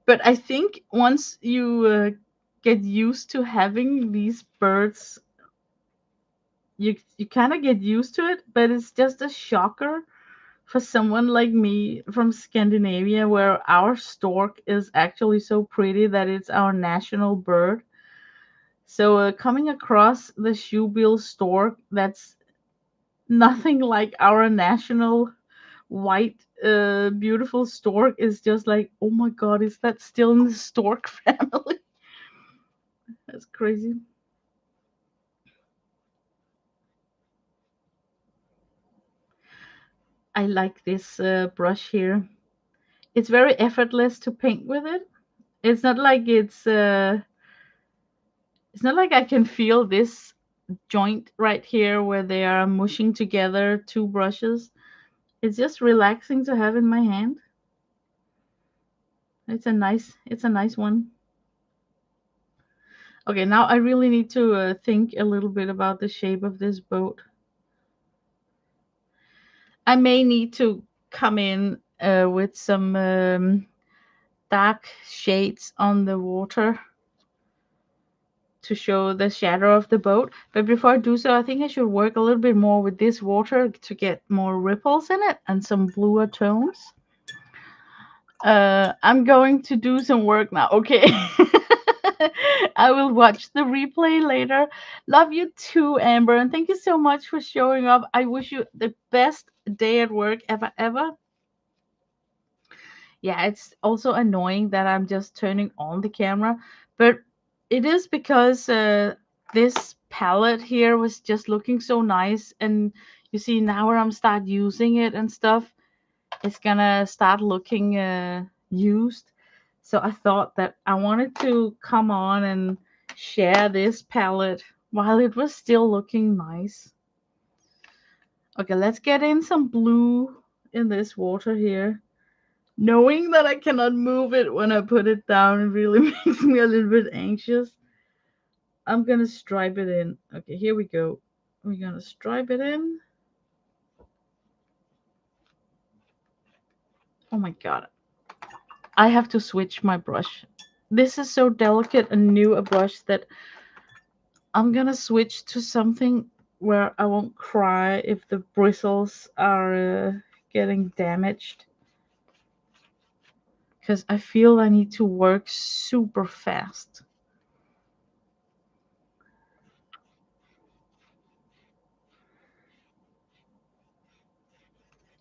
But I think once you get used to having these birds, you kind of get used to it, but it's just a shocker for someone like me from Scandinavia, where our stork is actually so pretty that it's our national bird. So coming across the shoebill stork that's nothing like our national white beautiful stork is just like, oh my god, is that still in the stork family? That's crazy. I like this brush here. It's very effortless to paint with it. It's not like it's not like I can feel this joint right here where they are mushing together two brushes. It's just relaxing to have in my hand. It's a nice one. Okay, now I really need to think a little bit about the shape of this boat. I may need to come in with some dark shades on the water to show the shadow of the boat. But before I do so, I think I should work a little bit more with this water to get more ripples in it and some bluer tones. I'm going to do some work now. Okay. I will watch the replay later. Love you too, Amber, and thank you so much for showing up. I wish you the best day at work ever, ever. Yeah, it's also annoying that I'm just turning on the camera, but it is because this palette here was just looking so nice, and you see now where I'm start using it and stuff, it's gonna start looking used. So I thought that I wanted to come on and share this palette while it was still looking nice. Okay, let's get in some blue in this water here. Knowing that I cannot move it when I put it down, it really makes me a little bit anxious. I'm gonna stripe it in. Okay, here we go. We're gonna stripe it in. Oh my god. I have to switch my brush. This is so delicate and new a brush that I'm gonna switch to something where I won't cry if the bristles are getting damaged. Because I feel I need to work super fast.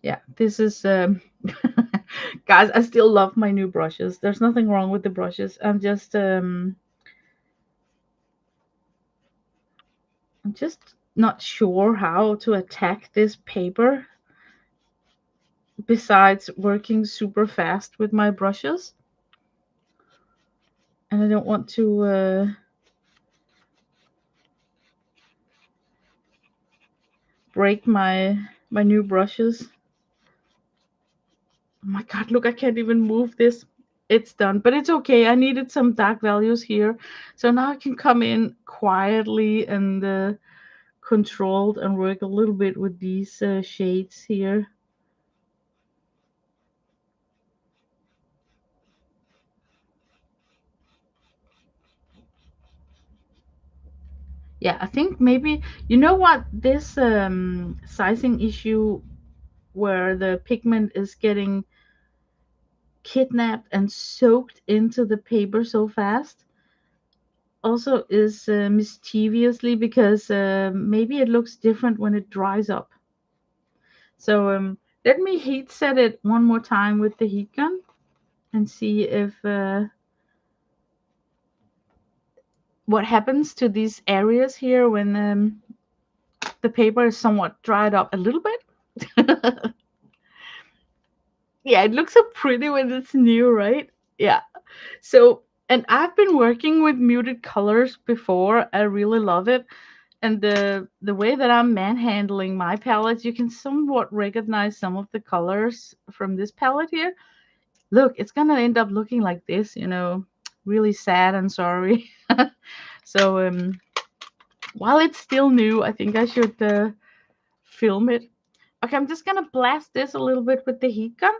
Yeah, this is guys, I still love my new brushes. There's nothing wrong with the brushes. I'm just not sure how to attack this paper besides working super fast with my brushes. And I don't want to break my new brushes. Oh my god, look, I can't even move this. It's done, but it's okay. I needed some dark values here. So now I can come in quietly and controlled and work a little bit with these shades here. Yeah, I think maybe, you know what, this sizing issue where the pigment is getting kidnapped and soaked into the paper so fast also is mischievously because maybe it looks different when it dries up. So let me heat set it one more time with the heat gun and see if what happens to these areas here when the paper is somewhat dried up a little bit. Yeah, it looks so pretty when it's new, right? Yeah. So, and I've been working with muted colors before. I really love it. And the way that I'm manhandling my palettes, you can somewhat recognize some of the colors from this palette here. Look, it's gonna end up looking like this, really sad and sorry. So while it's still new, I think I should film it. Okay, I'm just gonna blast this a little bit with the heat gun.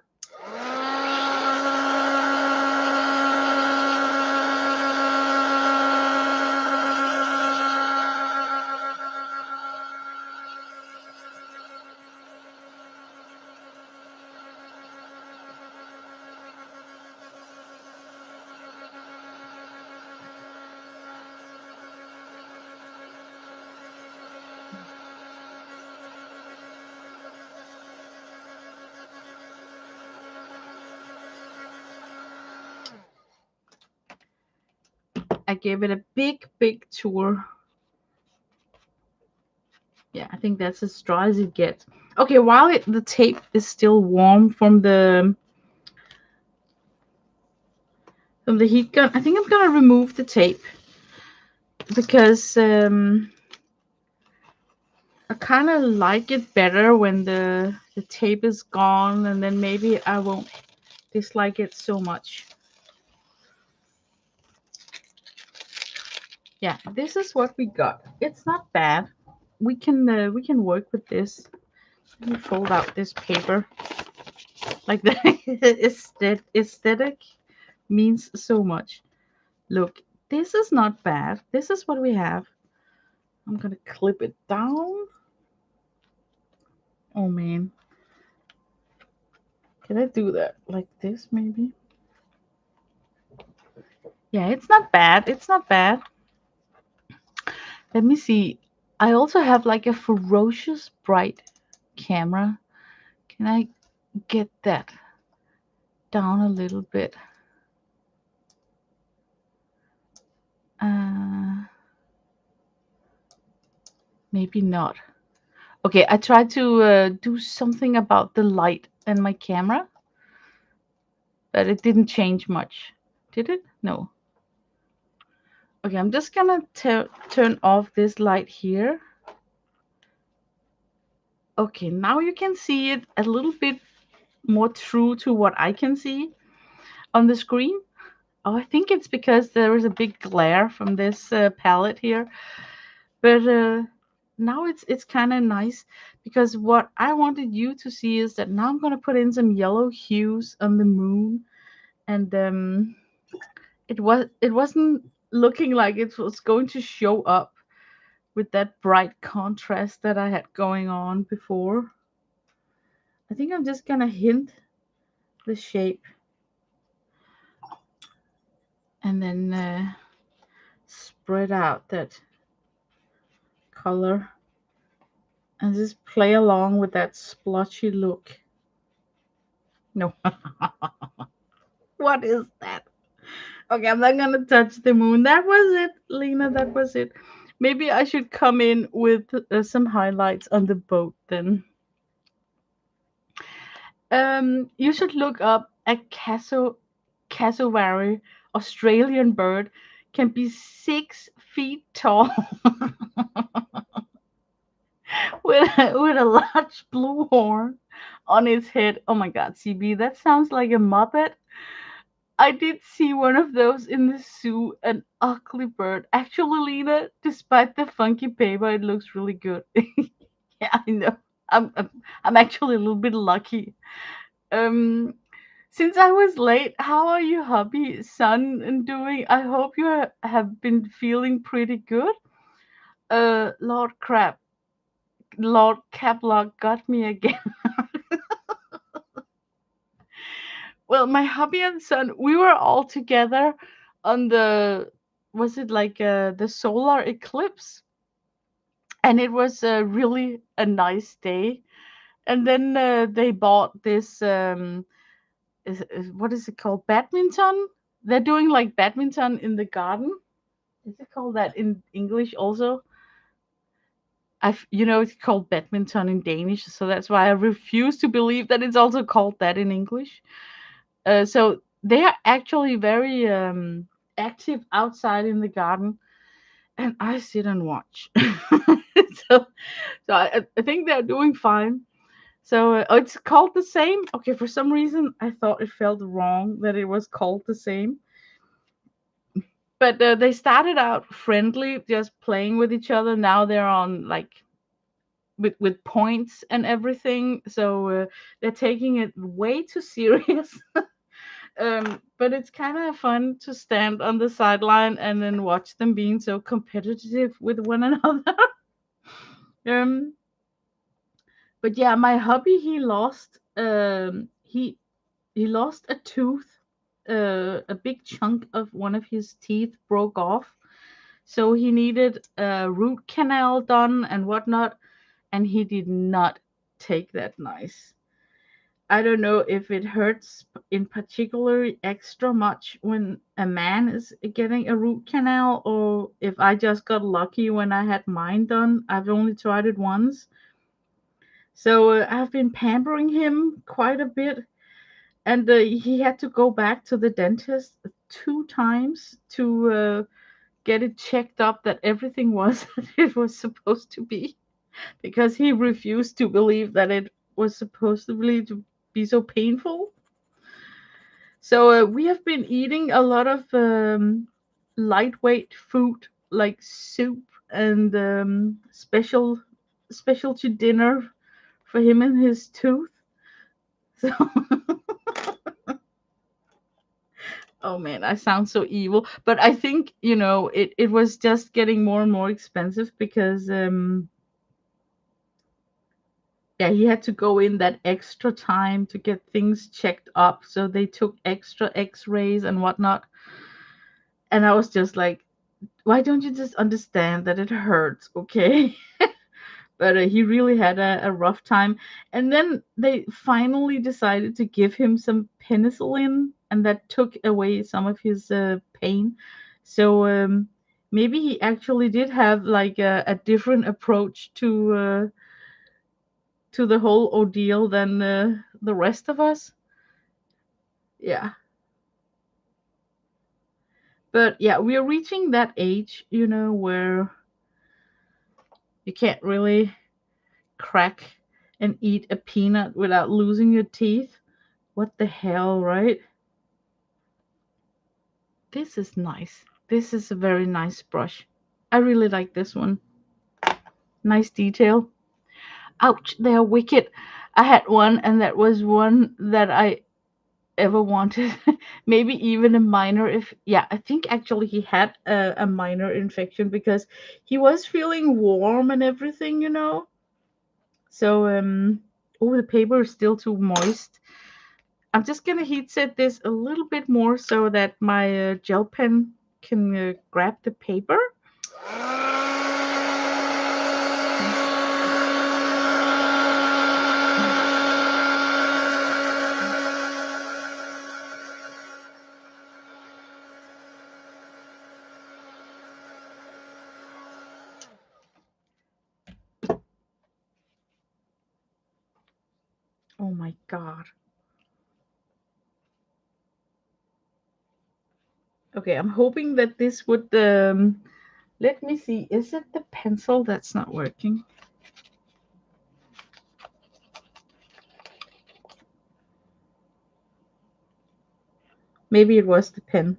I gave it a big tour. Yeah, I think that's as dry as it gets. Okay, while the tape is still warm from the heat gun, I think I'm gonna remove the tape because I kind of like it better when the tape is gone, and then maybe I won't dislike it so much. Yeah, this is what we got. It's not bad. We can work with this. Let me fold out this paper. Like the aesthetic means so much. Look, this is not bad. This is what we have. I'm gonna clip it down. Oh man. Can I do that like this maybe? Yeah, it's not bad. It's not bad. Let me see. I also have like a ferocious bright camera. Can I get that down a little bit? Uh, maybe not. Okay, I tried to do something about the light and my camera, but it didn't change much. Did it? No. Okay, I'm just gonna turn off this light here. Okay, now you can see it a little bit more true to what I can see on the screen. Oh, I think it's because there is a big glare from this palette here. But now it's kind of nice, because what I wanted you to see is that now I'm gonna put in some yellow hues on the moon, and it wasn't looking like it was going to show up with that bright contrast that I had going on before. I think I'm just gonna hint the shape, and then spread out that color and just play along with that splotchy look. No, what is that? Okay, I'm not gonna touch the moon. That was it, Lena. That was it. Maybe I should come in with some highlights on the boat then. You should look up a cassowary, Australian bird, can be 6 feet tall with a large blue horn on its head. Oh my God, CB, that sounds like a muppet. I did see one of those in the zoo, an ugly bird. Actually, Lena, despite the funky paper, it looks really good. Yeah, I know. I'm actually a little bit lucky. Um, since I was late, how are you, hubby, son, and doing? I hope you have been feeling pretty good. Lord Caplock got me again. Well, my hubby and son, we were all together on the, was it like the solar eclipse? And it was really a nice day. And then they bought this, what is it called? Badminton? They're doing like badminton in the garden. Is it called that in English also? It's called badminton in Danish, so that's why I refuse to believe that it's also called that in English. So they are actually very active outside in the garden, and I sit and watch. so, so I think they're doing fine. So it's called the same. Okay, for some reason I thought it felt wrong that it was called the same. But they started out friendly, just playing with each other. Now they're on like with points and everything. So they're taking it way too serious. But it's kind of fun to stand on the sideline and then watch them being so competitive with one another. um, but yeah, my hubby, he lost a tooth. A big chunk of one of his teeth broke off, so he needed a root canal done and whatnot, and he did not take that nice. I don't know if it hurts in particular extra much when a man is getting a root canal, or if I just got lucky when I had mine done. I've only tried it once. So I've been pampering him quite a bit, and he had to go back to the dentist 2 times to get it checked up that everything was as it was supposed to be, because he refused to believe that it was supposedly to be so painful. So we have been eating a lot of lightweight food like soup and specialty dinner for him and his tooth. So oh man, I sound so evil, but I think it was just getting more and more expensive because yeah, he had to go in that extra time to get things checked up. So they took extra X-rays and whatnot, and I was just like, why don't you just understand that it hurts, okay? But he really had a rough time. And then they finally decided to give him some penicillin, and that took away some of his pain. So maybe he actually did have like a different approach to the whole ordeal than the rest of us. Yeah. But yeah, we are reaching that age, where you can't really crack and eat a peanut without losing your teeth. What the hell, right? This is nice. This is a very nice brush. I really like this one. Nice detail. Ouch, they're wicked. I had one, and that was one that I ever wanted. Maybe even a minor, if yeah, I think actually he had a minor infection because he was feeling warm and everything, you know. So oh, the paper is still too moist. I'm just gonna heat set this a little bit more so that my gel pen can grab the paper. Oh my god. Okay, I'm hoping that this would let me see. Is it the pencil that's not working? Maybe it was the pen.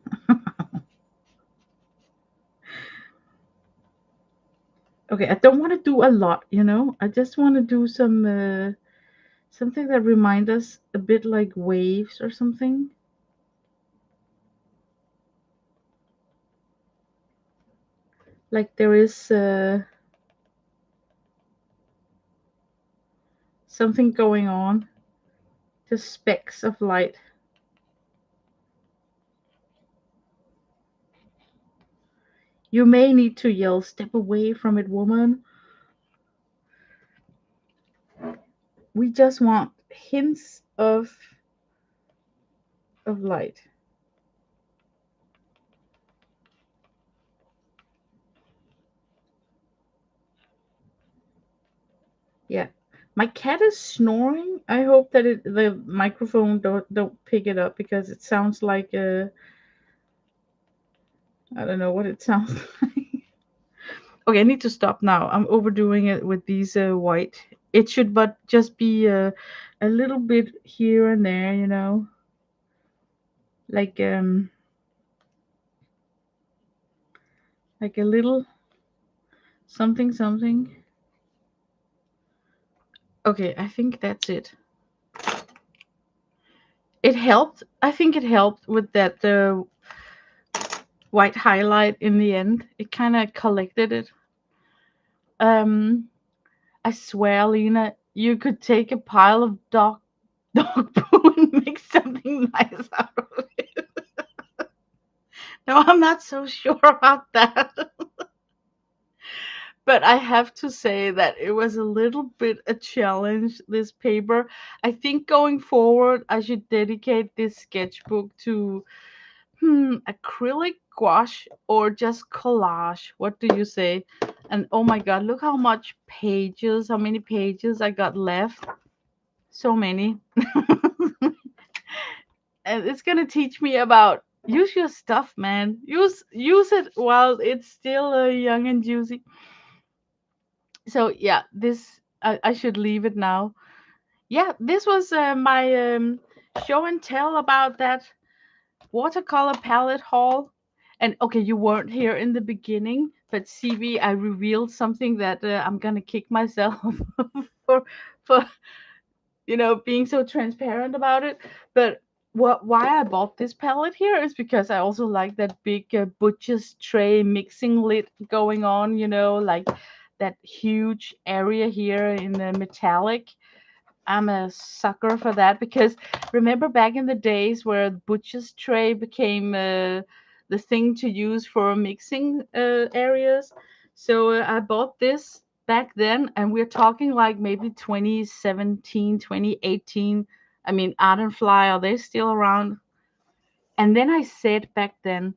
Okay, I don't want to do a lot, you know. I just want to do some something that reminds us a bit like waves or something. Like there is something going on. Just specks of light. You may need to yell, "Step away from it, woman." We just want hints of light. Yeah. My cat is snoring. I hope that the microphone don't pick it up because it sounds like I don't know what it sounds like. Okay, I need to stop now. I'm overdoing it with these white. It should but just be a little bit here and there, you know, like um like a little something something. Okay, I think that's it. It helped. I think it helped with that white highlight in the end. It kind of collected it. Um, I swear, Lena, you could take a pile of dog poo and make something nice out of it. No, I'm not so sure about that. But I have to say that it was a little bit a challenge, this paper. I think going forward, I should dedicate this sketchbook to acrylic gouache or just collage. What do you say? And oh my god, look how many pages I got left. So many. And it's gonna teach me about use your stuff, man. Use it while it's still young and juicy. So yeah, this I should leave it now. Yeah, this was my show and tell about that watercolor palette haul. And okay, you weren't here in the beginning, but CB, I revealed something that I'm gonna kick myself for for being so transparent about it. But why I bought this palette here is because I also like that big butcher's tray mixing lid going on. Like that huge area here in the metallic. I'm a sucker for that because remember back in the days where the butcher's tray became the thing to use for mixing areas. So I bought this back then, and we're talking like maybe 2017, 2018. I mean, Art and Fly, are they still around? And then I said back then,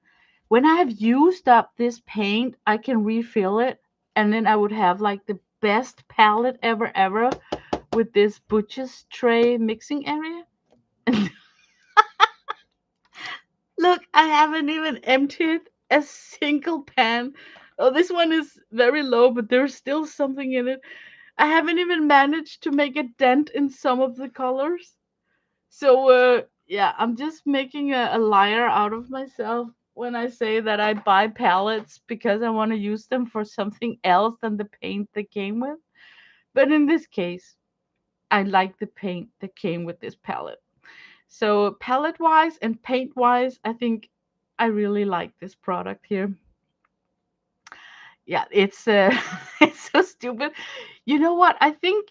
when I have used up this paint, I can refill it, and then I would have like the best palette ever with this butcher's tray mixing area. Look, I haven't even emptied a single pan. Oh, this one is very low, but there's still something in it. I haven't even managed to make a dent in some of the colors. So, yeah, I'm just making a liar out of myself. when I say that I buy palettes because I want to use them for something else than the paint they came with. But in this case, I like the paint that came with this palette. So palette wise and paint wise, I think I really like this product here. Yeah, it's it's so stupid. You know what? I think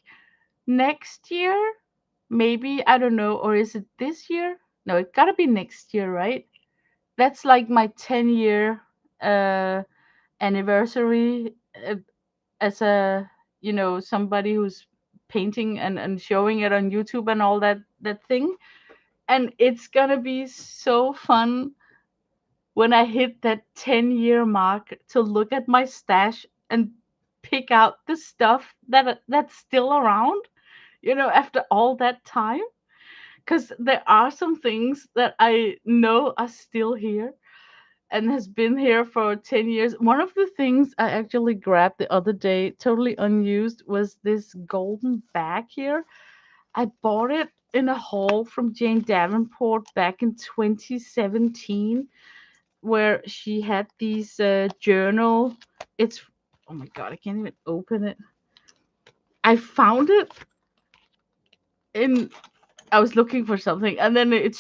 next year, maybe, I don't know, or is it this year? No, it gotta be next year, right? That's like my 10-year uh anniversary, as a, somebody who's painting and showing it on YouTube and all that thing. And it's gonna be so fun when I hit that 10-year mark to look at my stash and pick out the stuff that's still around, after all that time. Because there are some things that I know are still here and has been here for 10 years. One of the things I actually grabbed the other day, totally unused, was this golden bag here. I bought it in a haul from Jane Davenport back in 2017, where she had these journal. It's, oh my god, I can't even open it. I found it in, I was looking for something, and then it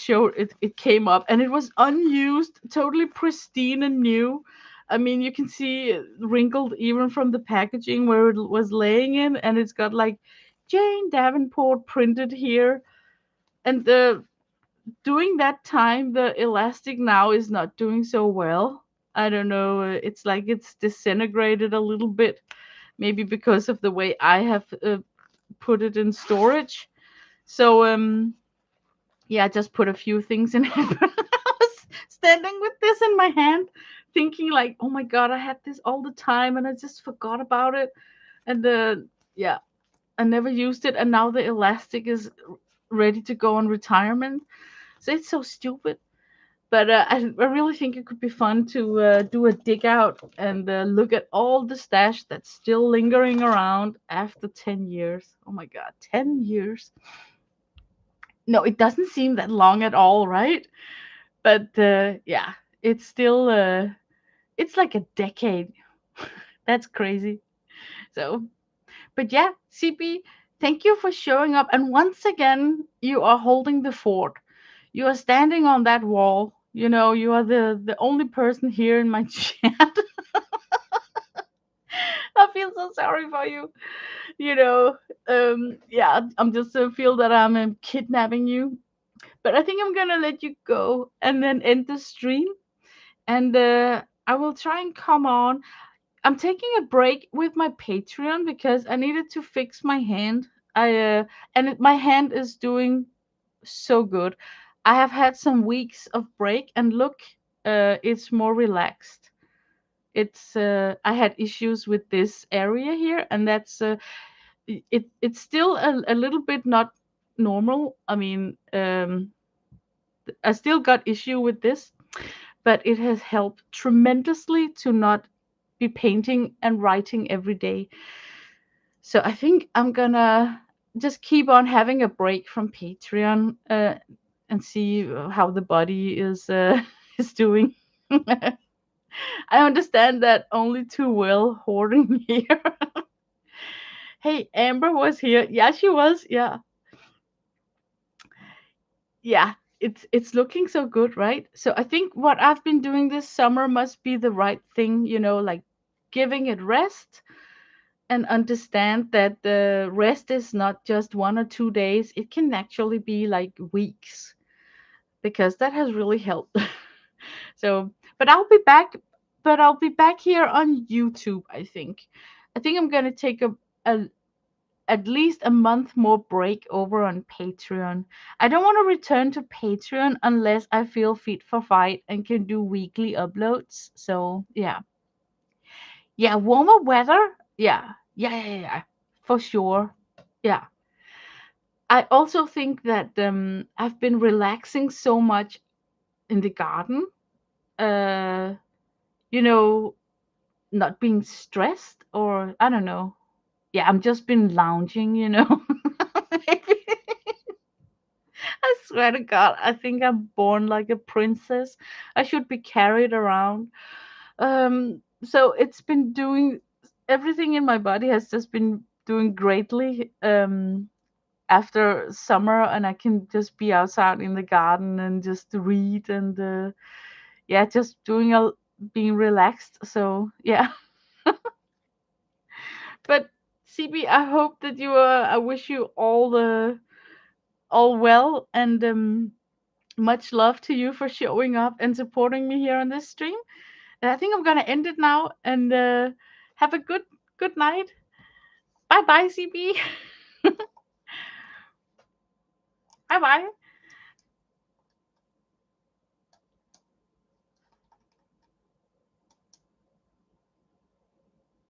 came up, and it was unused, totally pristine and new. I mean, you can see it wrinkled even from the packaging where it was laying in, and it's got like Jane Davenport printed here. And during that time, the elastic now is not doing so well. I don't know. It's like it's disintegrated a little bit, maybe because of the way I have put it in storage. So yeah, I just put a few things in it. I was standing with this in my hand, thinking like, oh my god, I had this all the time and I just forgot about it. And yeah, I never used it, and now the elastic is ready to go on retirement. So it's so stupid. But I really think it could be fun to do a dig out and look at all the stash that's still lingering around after 10 years. Oh my god, 10 years. No, it doesn't seem that long at all, right? But yeah, it's still it's like a decade. That's crazy. So, but yeah, CP, thank you for showing up. And once again, you are holding the fort. You are standing on that wall. You are the only person here in my chat. I feel so sorry for you. You know, yeah, I'm just feel that I'm kidnapping you. But I think I'm gonna let you go and then end the stream. And I will try and come on. I'm taking a break with my Patreon because I needed to fix my hand. My hand is doing so good. I have had some weeks of break, and look, it's more relaxed. I had issues with this area here, and that's it's still a little bit not normal. I mean, I still got issue with this, but it has helped tremendously to not be painting and writing every day. So I think I'm gonna just keep on having a break from Patreon, and see how the body is is doing. I understand that only too well, hoarding here. Hey, Amber was here. Yeah, she was. Yeah, yeah. It's looking so good, right? So I think what I've been doing this summer must be the right thing. Like giving it rest, and understand that the rest is not just 1 or 2 days. It can actually be like weeks, because that has really helped. So, but I'll be back here on YouTube, I think. I'm going to take a at least a month more break over on Patreon. I don't want to return to Patreon unless I feel fit for fight and can do weekly uploads. So, yeah. Yeah, warmer weather. Yeah. Yeah, yeah, yeah. For sure. Yeah. I also think that I've been relaxing so much in the garden. Uh, you know, not being stressed, or I don't know. Yeah, I'm just been lounging. I swear to God, I think I'm born like a princess. I should be carried around. So it's been doing everything in my body has just been doing greatly. After summer, and I can just be outside in the garden and just read and yeah, just doing a being relaxed. So yeah, but CB, I hope that you I wish you all the all well, and much love to you for showing up and supporting me here on this stream. And I think I'm gonna end it now, and have a good night. Bye bye, CB. Bye bye.